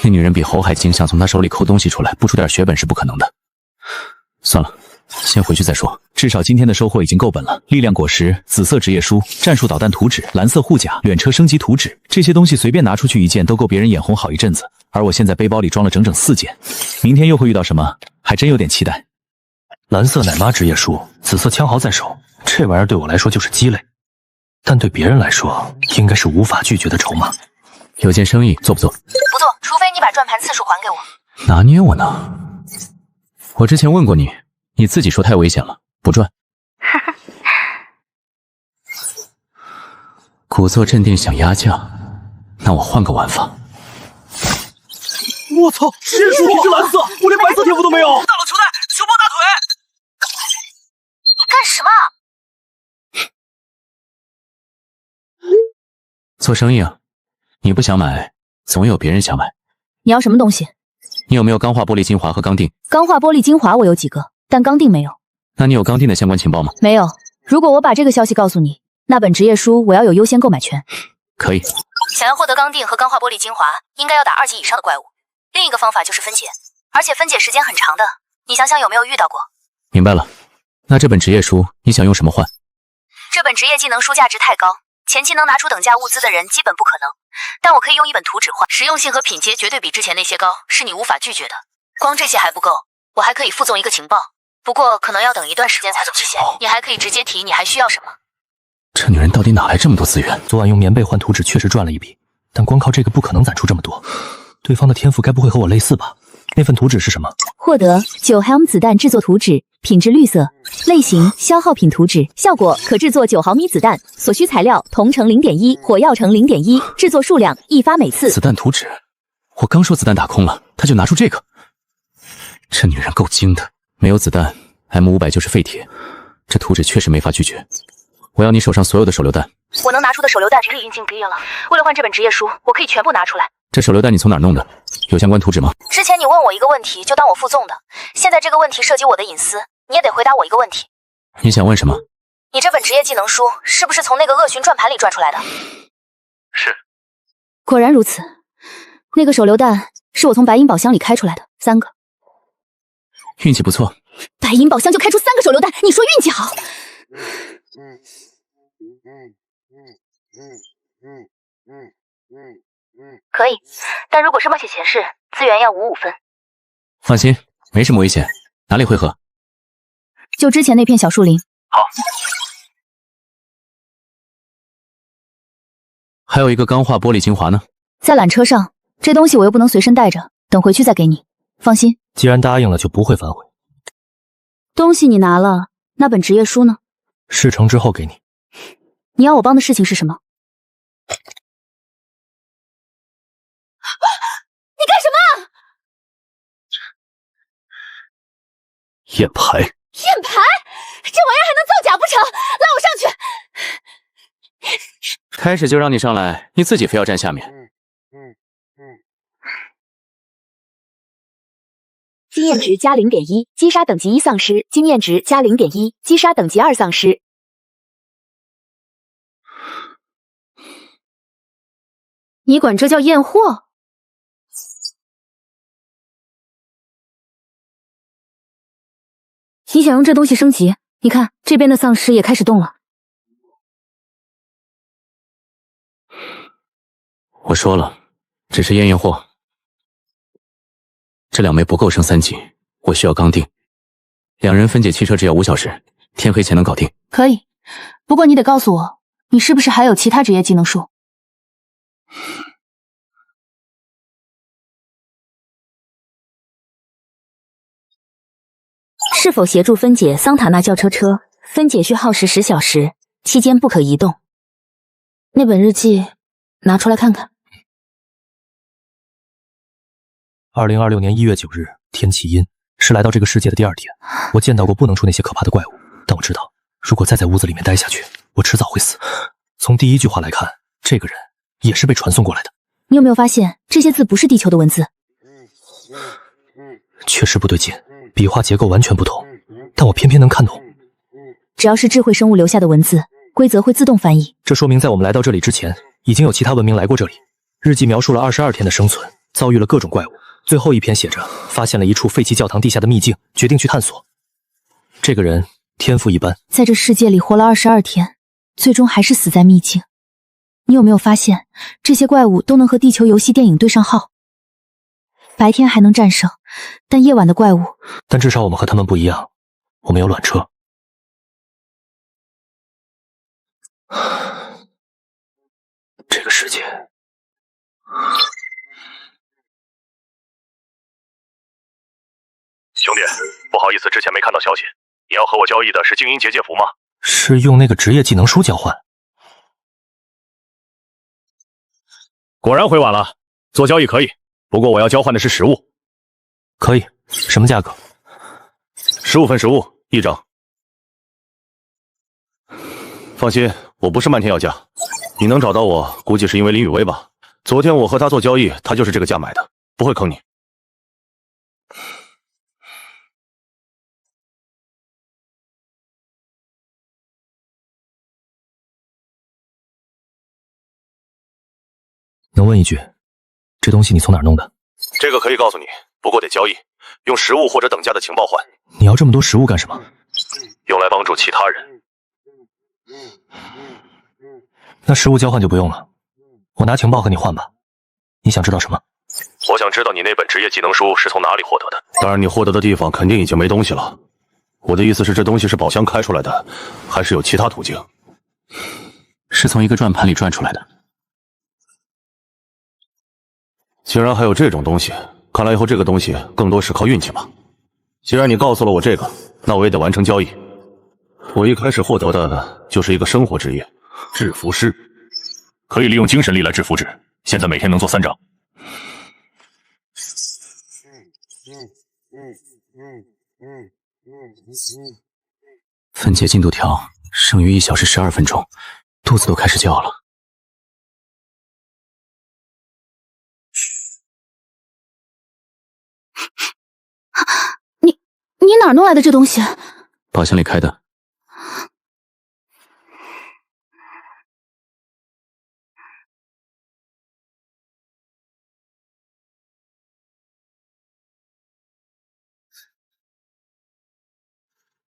那女人比侯海清，想从她手里抠东西出来，不出点血本是不可能的。算了。先回去再说，至少今天的收获已经够本了。力量果实、紫色职业书、战术导弹图纸、蓝色护甲、远车升级图纸，这些东西随便拿出去1件都够别人眼红好一阵子。而我现在背包里装了整整4件，明天又会遇到什么？还真有点期待。蓝色奶妈职业书，紫色枪豪在手，这玩意儿对我来说就是鸡肋，但对别人来说应该是无法拒绝的筹码。有件生意做不做？不做，除非你把转盘次数还给我。拿捏我呢？我之前问过你。你自己说太危险了，不赚。故作镇定想压价，那我换个玩法。我操！职业书品质蓝色，我连白色天赋都没有。大佬求带，求抱大腿！干什么？做生意啊，你不想买，总有别人想买。你要什么东西？你有没有钢化玻璃精华和钢锭？钢化玻璃精华我有几个，但钢锭没有。那你有钢锭的相关情报吗？没有。如果我把这个消息告诉你，那本职业书我要有优先购买权。可以。想要获得钢锭和钢化玻璃精华，应该要打2级以上的怪物。另一个方法就是分解，而且分解时间很长的。你想想有没有遇到过？明白了。那这本职业书你想用什么换？这本职业技能书价值太高，前期能拿出等价物资的人基本不可能。但我可以用1本图纸换，实用性和品阶绝对比之前那些高，是你无法拒绝的。光这些还不够，我还可以附赠一个情报，不过可能要等一段时间才能实现。你还可以直接提你还需要什么。这女人到底哪来这么多资源？昨晚用棉被换图纸确实赚了一笔，但光靠这个不可能攒出这么多。对方的天赋该不会和我类似吧？那份图纸是什么？获得9 Helm 子弹制作图纸，品质绿色，类型消耗品图纸，效果可制作9毫米子弹，所需材料铜橙 0.1， 火药橙 0.1， 制作数量1发每次。子弹图纸，我刚说子弹打空了，他就拿出这个。这女人够精的，没有子弹 M500就是废铁，这图纸确实没法拒绝。我要你手上所有的手榴弹。我能拿出的手榴弹实力已经尽毕业了，为了换这本职业书，我可以全部拿出来。这手榴弹你从哪儿弄的？有相关图纸吗？之前你问我一个问题，就当我附送的。现在这个问题涉及我的隐私，你也得回答我一个问题。你想问什么？你这本职业技能书是不是从那个恶寻转盘里转出来的？是。果然如此，那个手榴弹是我从白银宝箱里开出来的，3个。运气不错。白银宝箱就开出3个手榴弹，你说运气好？可以，但如果是冒险显示，资源要55分。放心，没什么危险。哪里汇合？就之前那片小树林。好。还有一个钢化玻璃精华呢，在缆车上，这东西我又不能随身带着，等回去再给你。放心，既然答应了，就不会反悔。东西你拿了，那本职业书呢？事成之后给你。你要我帮的事情是什么？你干什么？验牌。验牌？这玩意儿还能造假不成？拉我上去！开始就让你上来，你自己非要站下面。经验值加 0.1， 击杀等级1丧尸；经验值加 0.1， 击杀等级2丧尸。你管这叫验货？你想用这东西升级？你看这边的丧尸也开始动了。我说了，只是验货。这2枚不够升3级，我需要刚定。2人分解汽车只要5小时，天黑前能搞定。可以，不过你得告诉我，你是不是还有其他职业技能树？是否协助分解桑塔纳轿车？分解需耗时10小时，期间不可移动。那本日记拿出来看看。2026年1月9日，天气阴，是来到这个世界的第2天。我见到过不能出那些可怕的怪物，但我知道，如果再在屋子里面待下去，我迟早会死。从第一句话来看，这个人也是被传送过来的。你有没有发现这些字不是地球的文字？确实不对劲，笔画结构完全不同，但我偏偏能看懂。只要是智慧生物留下的文字，规则会自动翻译。这说明在我们来到这里之前，已经有其他文明来过这里。日记描述了22天的生存，遭遇了各种怪物。最后一篇写着，发现了一处废弃教堂地下的秘境，决定去探索。这个人天赋一般，在这世界里活了22天，最终还是死在秘境。你有没有发现，这些怪物都能和地球游戏电影对上号？白天还能战胜，但夜晚的怪物……但至少我们和他们不一样，我们有卵车。这个世界……兄弟，不好意思，之前没看到消息。你要和我交易的是静音结界符吗？是用那个职业技能书交换。果然回晚了，做交易可以，不过我要交换的是实物。可以，什么价格？15份实物1张。放心，我不是漫天要价，你能找到我，估计是因为林雨薇吧。昨天我和他做交易，他就是这个价买的，不会坑你。能问一句，这东西你从哪儿弄的？这个可以告诉你，不过得交易，用实物或者等价的情报换。你要这么多实物干什么？用来帮助其他人。那实物交换就不用了，我拿情报和你换吧。你想知道什么？我想知道你那本职业技能书是从哪里获得的。当然，你获得的地方肯定已经没东西了。我的意思是，这东西是宝箱开出来的，还是有其他途径？是从一个转盘里转出来的。竟然还有这种东西，看来以后这个东西更多是靠运气吧。既然你告诉了我这个，那我也得完成交易。我一开始获得的就是一个生活职业，制服师，可以利用精神力来制服纸，现在每天能做3张。分解进度条，剩余1小时12分钟，肚子都开始叫了。你哪儿弄来的这东西？宝箱里开的。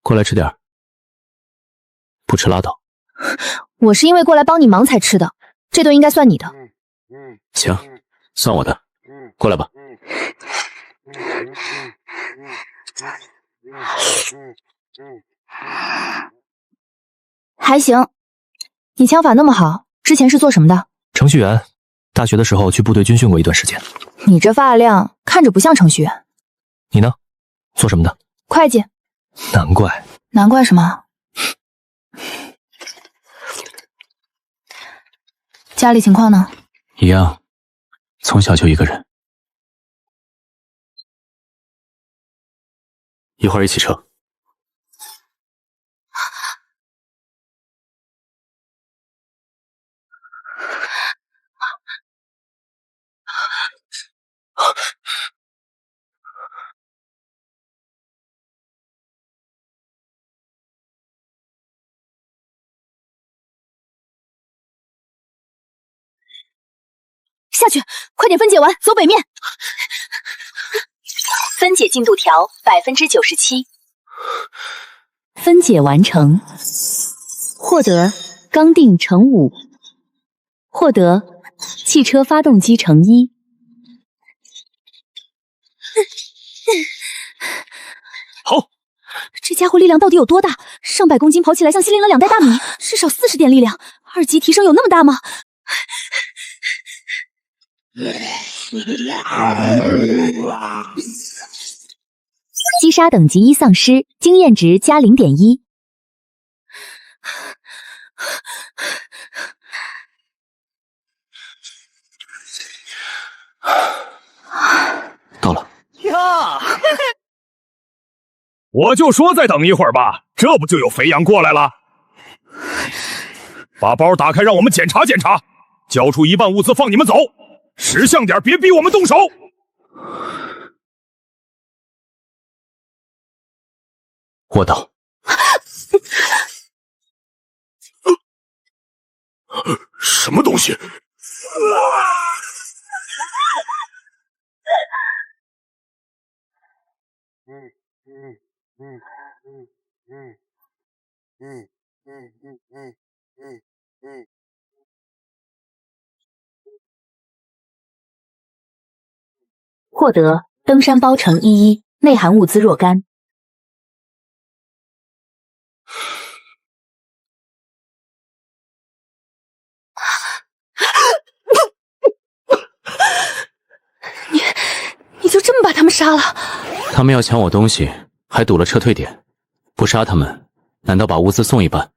过来吃点儿，不吃拉倒。我是因为过来帮你忙才吃的，这顿应该算你的。行，算我的。过来吧。还行，你枪法那么好，之前是做什么的？程序员，大学的时候去部队军训过一段时间。你这发量看着不像程序员。你呢？做什么的？会计。难怪。难怪什么？家里情况呢？一样，从小就一个人。一会儿一起撤。下去，快点分解完，走北面。分解进度条97%，分解完成，获得钢锭乘5，获得汽车发动机乘1。好，这家伙力量到底有多大？上百公斤跑起来像吸拎了2袋大米，至少40点力量。2级提升有那么大吗？击杀等级1丧失，经验值加0.1。到了。呀！我就说再等一会儿吧，这不就有肥羊过来了？把包打开，让我们检查检查，交出一半物资放你们走，识相点，别逼我们动手。我等。什么东西？获得登山包乘11，内含物资若干。你就这么把他们杀了？他们要抢我东西，还堵了撤退点，不杀他们，难道把物资送一半？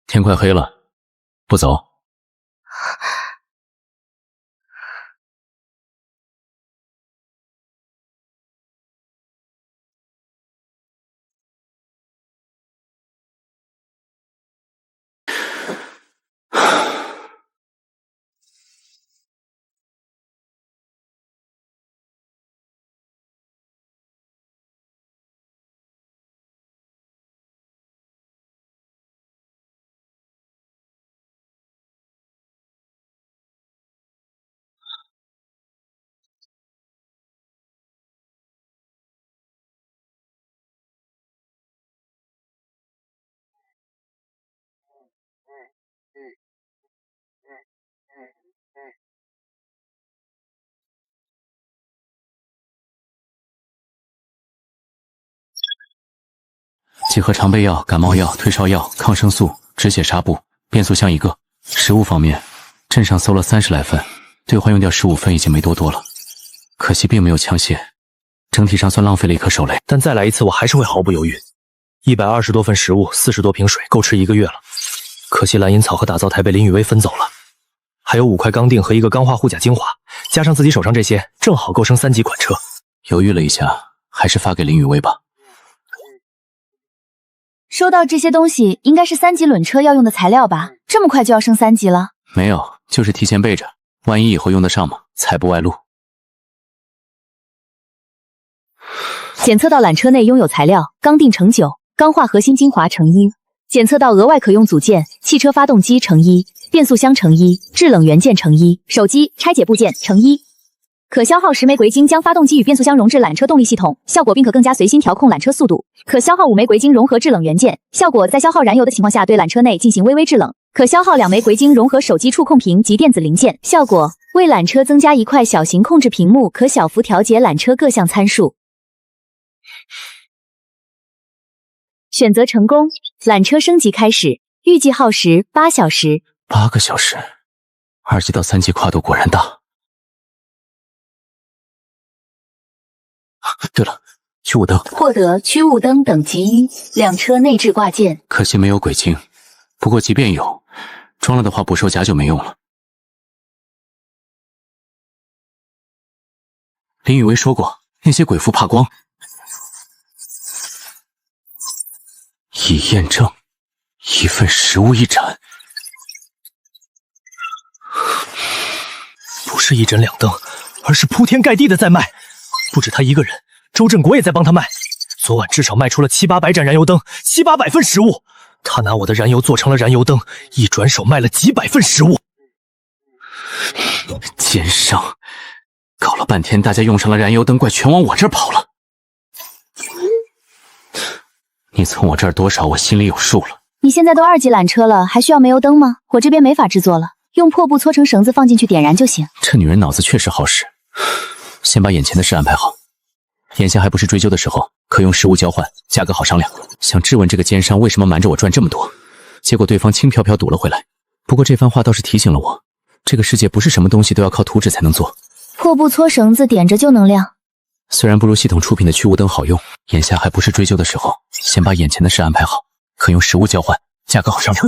天快黑了，不走。集合常备药、感冒药、退烧药、抗生素、止血纱布、变速箱1个。食物方面，镇上搜了30来份，兑换用掉15份已经没多了，可惜并没有枪械，整体上算浪费了一颗手雷。但再来一次，我还是会毫不犹豫。120多份食物，40多瓶水，够吃1个月了。可惜蓝银草和打造台被林雨薇分走了，还有5块钢锭和1个钢化护甲精华，加上自己手上这些，正好够升3级款车。犹豫了一下，还是发给林雨薇吧。收到这些东西，应该是3级轮车要用的材料吧？这么快就要升3级了？没有，就是提前备着，万一以后用得上嘛，才不外露。检测到缆车内拥有材料：钢锭乘9，钢化核心精华乘1。检测到额外可用组件：汽车发动机乘1，变速箱乘1，制冷元件乘1，手机拆解部件乘1。可消耗10枚硅晶将发动机与变速箱融至缆车动力系统，效果并可更加随心调控缆车速度。可消耗5枚硅晶融合制冷元件，效果在消耗燃油的情况下对缆车内进行微微制冷。可消耗2枚硅晶融合手机触控屏及电子零件，效果为缆车增加一块小型控制屏幕，可小幅调节缆车各项参数。选择成功，缆车升级开始，预计耗时8小时。8个小时，2级到3级跨度果然大。对了，驱雾灯，获得驱雾灯等级1，两车内置挂件。可惜没有轨晶，不过即便有，装了的话捕兽夹就没用了。林雨薇说过，那些鬼妇怕光。已验证，1份食物1盏。是一盏两灯，而是铺天盖地的在卖。不止他一个人，周振国也在帮他卖。昨晚至少卖出了700-800盏燃油灯，700-800份食物。他拿我的燃油做成了燃油灯，一转手卖了几百份食物。奸商！搞了半天，大家用上了燃油灯，怪全往我这儿跑了。你从我这儿多少，我心里有数了。你现在都2级缆车了，还需要煤油灯吗？我这边没法制作了，用破布搓成绳子放进去点燃就行。这女人脑子确实好使，先把眼前的事安排好。眼下还不是追究的时候，可用实物交换，价格好商量。想质问这个奸商为什么瞒着我赚这么多，结果对方轻飘飘堵了回来。不过这番话倒是提醒了我，这个世界不是什么东西都要靠图纸才能做。破布搓绳子点着就能亮。虽然不如系统出品的驱雾灯好用，眼下还不是追究的时候，先把眼前的事安排好，可用实物交换，价格好商量。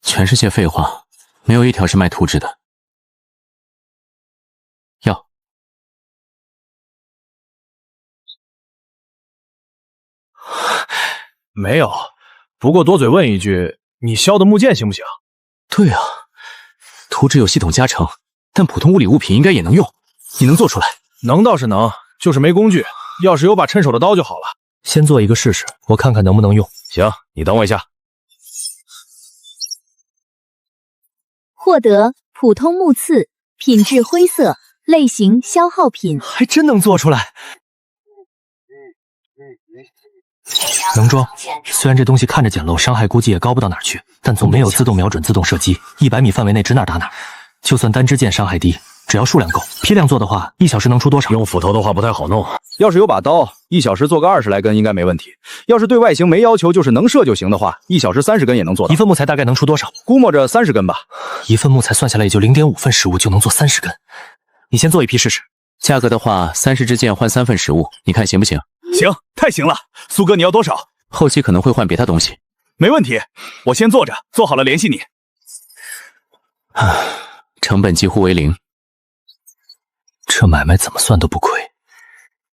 全世界废话，没有一条是卖图纸的。要没有，不过多嘴问一句，你削的木剑行不行？对啊，图纸有系统加成，但普通物理物品应该也能用。你能做出来？能倒是能，就是没工具。要是有把趁手的刀就好了。先做一个试试，我看看能不能用。行，你等我一下。获得普通木刺，品质灰色，类型消耗品。还真能做出来。能装，虽然这东西看着简陋，伤害估计也高不到哪儿去，但总没有自动瞄准、自动射击，100米范围内指哪打哪。就算单支箭伤害低，只要数量够，批量做的话，1小时能出多少？用斧头的话不太好弄，要是有把刀，1小时做个20来根应该没问题。要是对外形没要求，就是能射就行的话，1小时30根也能做到。一份木材大概能出多少？估摸着30根吧。一份木材算下来也就0.5份食物就能做30根。你先做一批试试。价格的话，30支箭换3份食物，你看行不行？行，太行了。苏哥，你要多少？后期可能会换别的东西。没问题，我先做着，做好了联系你。成本几乎为0。这买卖怎么算都不亏。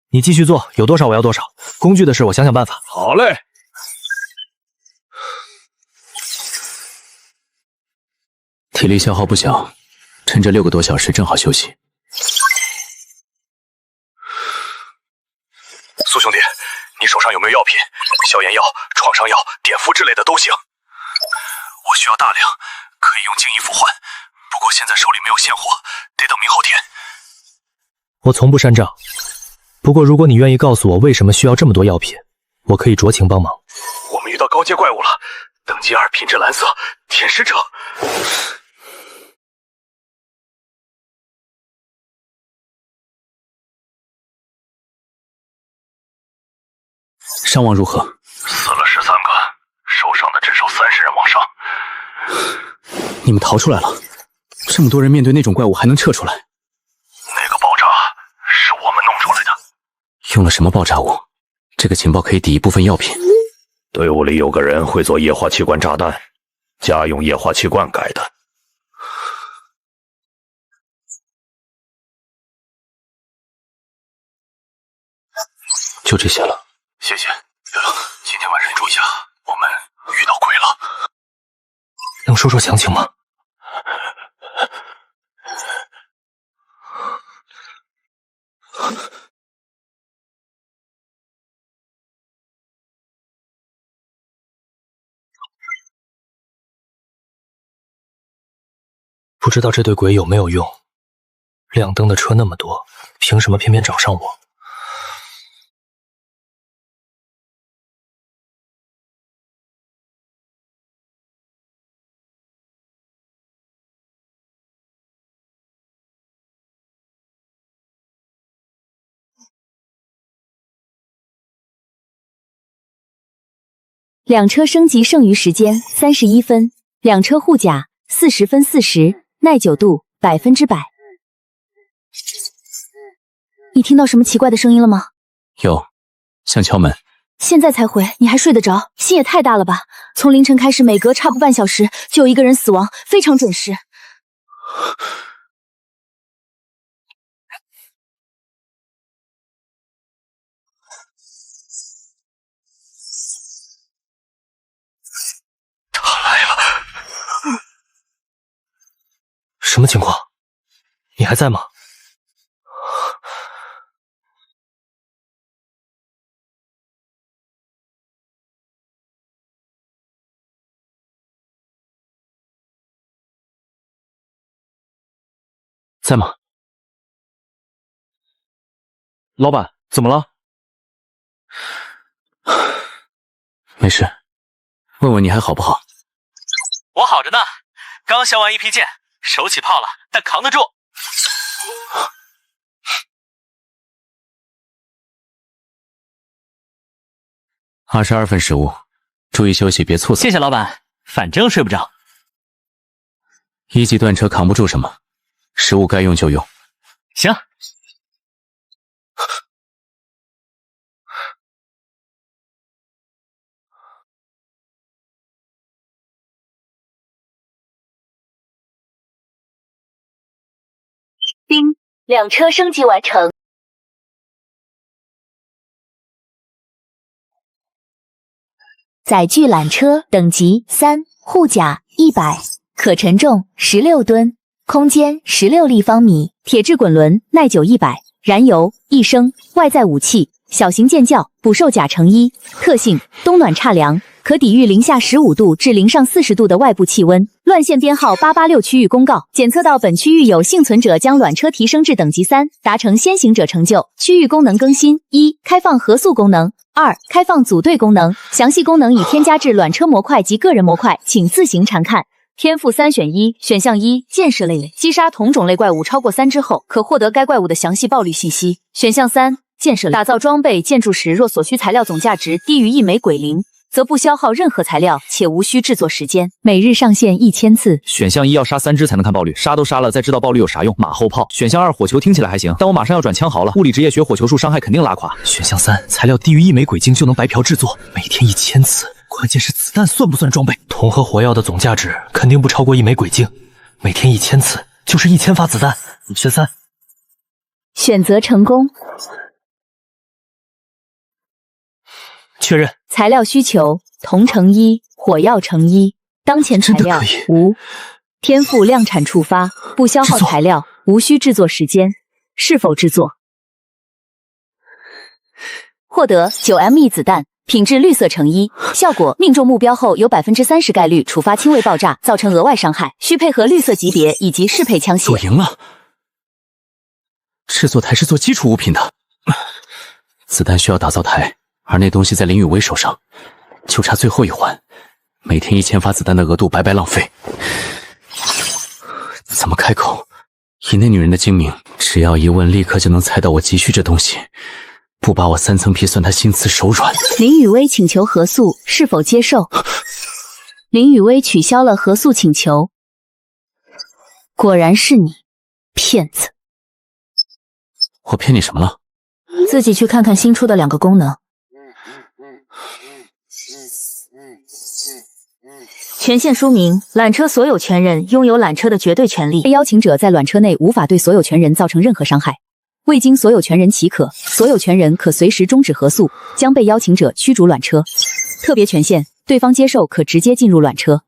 你继续做，有多少我要多少。工具的事我想想办法。好嘞。体力消耗不小，趁这6个多小时正好休息。苏兄弟，你手上有没有药品？消炎药、创伤药、碘伏之类的都行。我需要大量，可以用静怡服换，不过现在手里没有现货，得等明后天。我从不删账，不过如果你愿意告诉我为什么需要这么多药品，我可以酌情帮忙。我们遇到高阶怪物了，等级2，品质蓝色，舔食者。伤亡如何？死了13个，受伤的至少30人往上。你们逃出来了？这么多人面对那种怪物还能撤出来？那个爆炸是我们弄出来的。用了什么爆炸物？这个情报可以抵一部分药品。队伍里有个人会做液化气罐炸弹，家用液化气罐改的。就这些了。谢谢。悠悠，今天晚上注意下，我们遇到鬼了。能说说详情吗？不知道这对鬼有没有用？亮灯的车那么多，凭什么偏偏找上我？两车升级剩余时间31分，两车护甲40分40，耐久度100%。你听到什么奇怪的声音了吗？有，像敲门。现在才回，你还睡得着？心也太大了吧！从凌晨开始，每隔差不半小时就有一个人死亡，非常准时。什么情况？你还在吗？在吗？老板，怎么了？没事，问问你还好不好？我好着呢，刚削完一批剑，手起泡了，但扛得住。22份食物，注意休息，别猝死。谢谢老板，反正睡不着。1级断车扛不住什么，食物该用就用。行。叮，2车升级完成。载具缆车等级3，护甲100，可承重16吨，空间16立方米，铁质滚轮，耐久100，燃油1升，外在武器小型剑鞘，捕兽甲成衣，特性冬暖差凉，可抵御零下15度至零上40度的外部气温。乱线编号886区域公告，检测到本区域有幸存者将卵车提升至等级3，达成先行者成就。区域功能更新：1、开放合宿功能；2、开放组队功能。详细功能已添加至卵车模块及个人模块，请自行查看。天赋3选1，选项1：剑士类，击杀同种类怪物超过3之后，可获得该怪物的详细暴力信息。选项3：剑士类，打造装备建筑时，若所需材料总价值低于1枚鬼灵，则不消耗任何材料，且无需制作时间，每日上线1000次。选项1要杀3只才能看爆率，杀都杀了，再知道爆率有啥用？马后炮。选项2火球听起来还行，但我马上要转枪豪了，物理职业学火球术伤害肯定拉垮。选项3，材料低于1枚鬼晶就能白嫖制作，每天1000次。关键是子弹算不算装备？铜和火药的总价值肯定不超过1枚鬼晶，每天1000次就是1000发子弹。选3，选择成功。确认。材料需求：铜成衣，火药成衣。当前材料无。天赋量产触发，不消耗材料，无需制作时间。是否制作？获得9ME 子弹，品质绿色成衣，效果命中目标后有30%概率触发轻微爆炸，造成额外伤害，需配合绿色级别以及适配枪械。我赢了。制作台是做基础物品的，子弹需要打造台。而那东西在林雨薇手上，就差最后一环，每天1000发子弹的额度白白浪费。怎么开口？以那女人的精明，只要一问，立刻就能猜到我急需这东西，不把我3层皮算她心慈手软。林雨薇请求合宿，是否接受？林雨薇取消了合宿请求。果然是你，骗子！我骗你什么了？自己去看看新出的2个功能。权限书明：缆车所有权人拥有缆车的绝对权利。被邀请者在缆车内无法对所有权人造成任何伤害。未经所有权人许可，所有权人可随时终止合宿，将被邀请者驱逐缆车。特别权限：对方接受可直接进入缆车。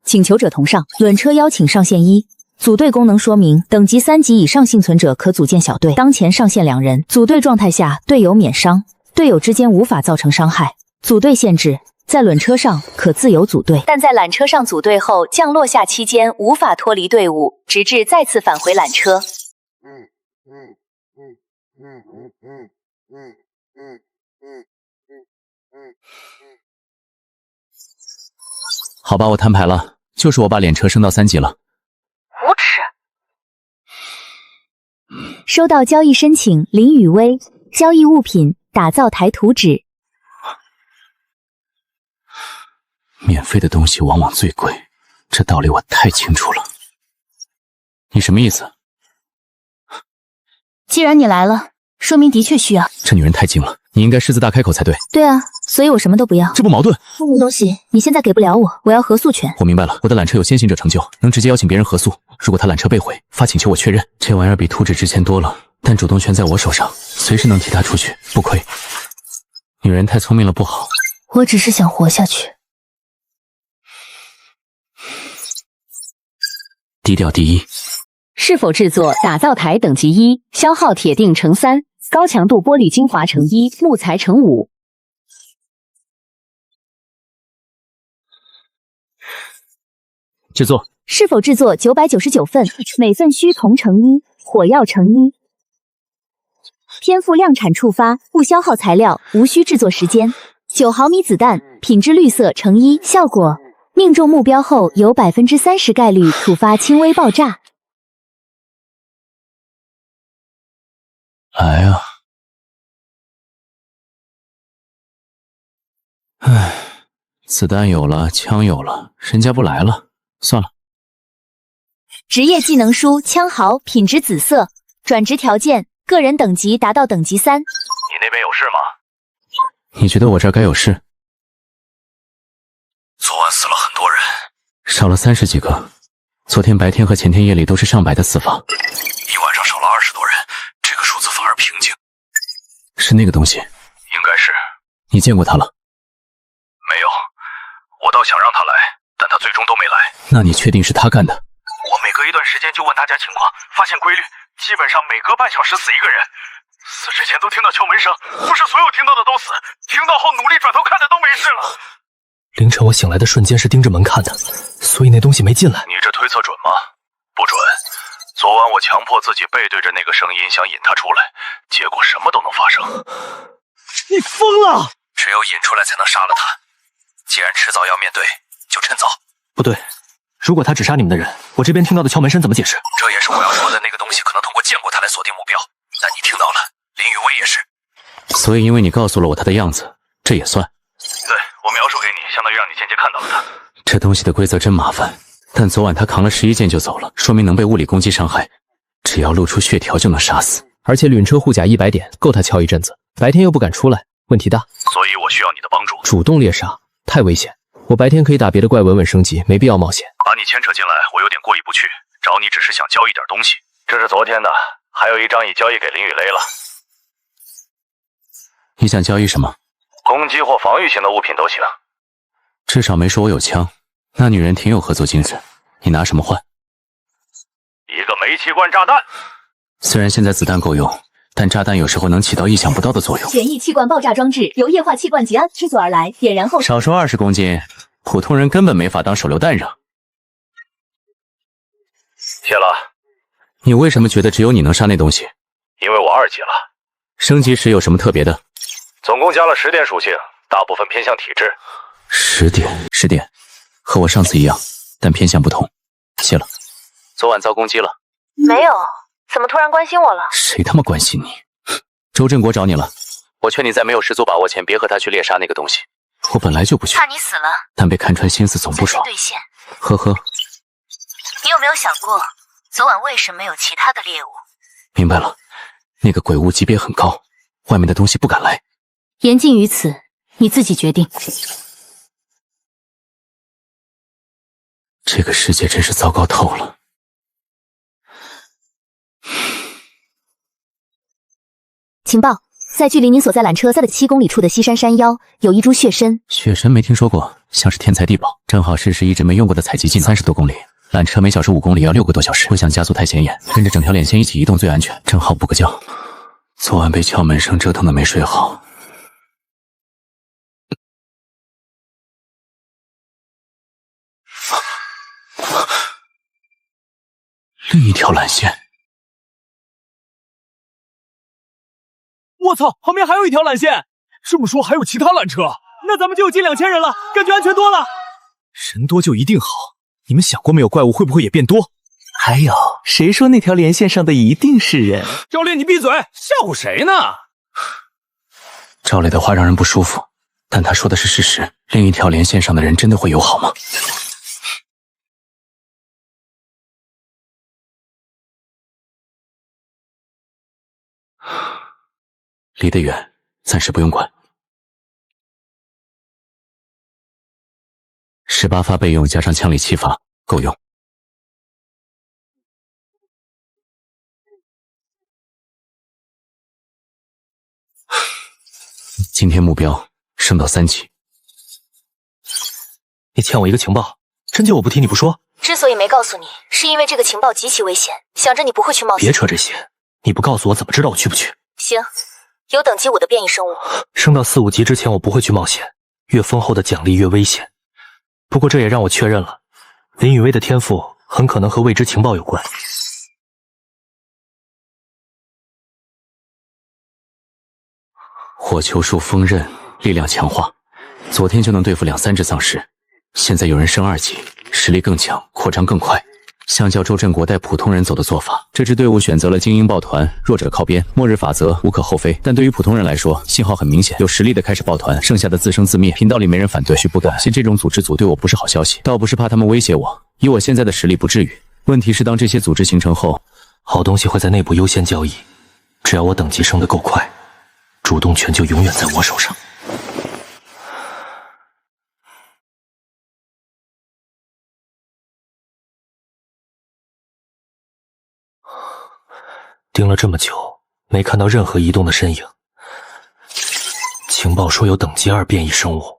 请求者同上。缆车邀请上线1。组队功能说明：等级3级以上幸存者可组建小队，当前上线2人。组队状态下，队友免伤，队友之间无法造成伤害。组队限制：在缆车上可自由组队，但在缆车上组队后降落下期间无法脱离队伍，直至再次返回缆车。好吧，我摊牌了，就是我把缆车升到3级了。无耻！收到交易申请，林雨薇。交易物品：打造台图纸。免费的东西往往最贵，这道理我太清楚了。你什么意思？既然你来了，说明的确需要。这女人太精了，你应该狮子大开口才对。对啊，所以我什么都不要。这不矛盾。东西你现在给不了我，我要合宿权。我明白了，我的缆车有先行者成就，能直接邀请别人合宿。如果他缆车被毁，发请求我确认。这玩意儿比图纸值钱多了，但主动权在我手上，随时能替他出去，不亏。女人太聪明了不好。我只是想活下去。低调第一。是否制作打造台等级1，消耗铁锭乘3，高强度玻璃精华乘1，木材乘5。制作是否制作999份，每份需铜乘1，火药乘1。天赋量产触发，不消耗材料，无需制作时间。9毫米子弹，品质绿色乘1，效果命中目标后有30%概率触发轻微爆炸。来啊！唉，子弹有了，枪有了，人家不来了，算了。职业技能书枪豪，品质紫色，转职条件个人等级达到等级3。你那边有事吗？你觉得我这儿该有事？昨晚死了很多人，少了30几个。昨天白天和前天夜里都是上百的死法，一晚上少了20多人，这个数字反而平静。是那个东西？应该是。你见过他了？没有，我倒想让他来，但他最终都没来。那你确定是他干的？我每隔一段时间就问大家情况，发现规律，基本上每隔半小时死一个人。死之前都听到敲门声，不是所有听到的都死，听到后努力转头看的都没事了。凌晨我醒来的瞬间是盯着门看的，所以那东西没进来。你这推测准吗？不准。昨晚我强迫自己背对着那个声音，想引他出来，结果什么都能发生。你疯了！只有引出来才能杀了他。既然迟早要面对，就趁早。不对，如果他只杀你们的人，我这边听到的敲门声怎么解释？这也是我要说的，那个东西可能通过见过他来锁定目标，但你听到了，林雨薇也是。所以因为你告诉了我他的样子，这也算。对，我描述给你，相当于让你间接看到了他。这东西的规则真麻烦，但昨晚他扛了11件就走了，说明能被物理攻击伤害，只要露出血条就能杀死。而且陨车护甲100点，够他敲一阵子。白天又不敢出来，问题大。所以我需要你的帮助。主动猎杀太危险，我白天可以打别的怪稳稳升级，没必要冒险。把你牵扯进来，我有点过意不去。找你只是想交易点东西，这是昨天的，还有一张已交易给林雨雷了。你想交易什么？攻击或防御型的物品都行。至少没说我有枪，那女人挺有合作精神。你拿什么换？一个煤气罐炸弹。虽然现在子弹够用，但炸弹有时候能起到意想不到的作用。简易气罐爆炸装置由液化气罐及氨制作而来，点燃后少说20公斤，普通人根本没法当手榴弹扔。谢了。你为什么觉得只有你能杀那东西？因为我2级了。升级时有什么特别的？总共加了10点属性，大部分偏向体质。10点，和我上次一样，但偏向不同。谢了。昨晚遭攻击了？没有，怎么突然关心我了？谁他妈关心你？周振国找你了。我劝你在没有十足把握前，别和他去猎杀那个东西。我本来就不去，怕你死了，但被看穿心思总不爽。兑现。呵呵。你有没有想过，昨晚为什么有其他的猎物？明白了，那个鬼物级别很高，外面的东西不敢来。言尽于此，你自己决定。这个世界真是糟糕透了。情报，在距离您所在缆车3的7公里处的西山山腰，有一株血参。血参没听说过，像是天才地宝，正好试试一直没用过的采集技能。30多公里，缆车每小时5公里要6个多小时，不想加速太显眼，跟着整条连线一起移动最安全。正好补个觉。昨晚被敲门声折腾的没睡好。另一条缆线。我操，旁边还有一条缆线。这么说还有其他缆车，那咱们就有近2000人了，感觉安全多了。人多就一定好，你们想过没有怪物会不会也变多？还有，谁说那条连线上的一定是人？赵烈，你闭嘴，吓唬谁呢？赵磊的话让人不舒服，但他说的是事实。另一条连线上的人真的会友好吗？离得远，暂时不用管。18发备用，加上枪里7发，够用。今天目标升到3级。你欠我一个情报，真就我不提你不说？之所以没告诉你，是因为这个情报极其危险，想着你不会去冒险。别扯这些，你不告诉我怎么知道我去不去？行，有等级5的变异生物，升到4、5级之前我不会去冒险，越丰厚的奖励越危险。不过这也让我确认了，林雨薇的天赋很可能和未知情报有关。火球术锋刃，力量强化，昨天就能对付2、3只丧尸，现在有人升2级，实力更强，扩张更快。相较周振国带普通人走的做法，这支队伍选择了精英抱团，弱者靠边，末日法则无可厚非。但对于普通人来说，信号很明显，有实力的开始抱团，剩下的自生自灭。频道里没人反对，许不感谢这种组织组对我不是好消息，倒不是怕他们威胁我，以我现在的实力不至于。问题是当这些组织形成后，好东西会在内部优先交易，只要我等级升得够快，主动权就永远在我手上。盯了这么久，没看到任何移动的身影。情报说有等级2变异生物，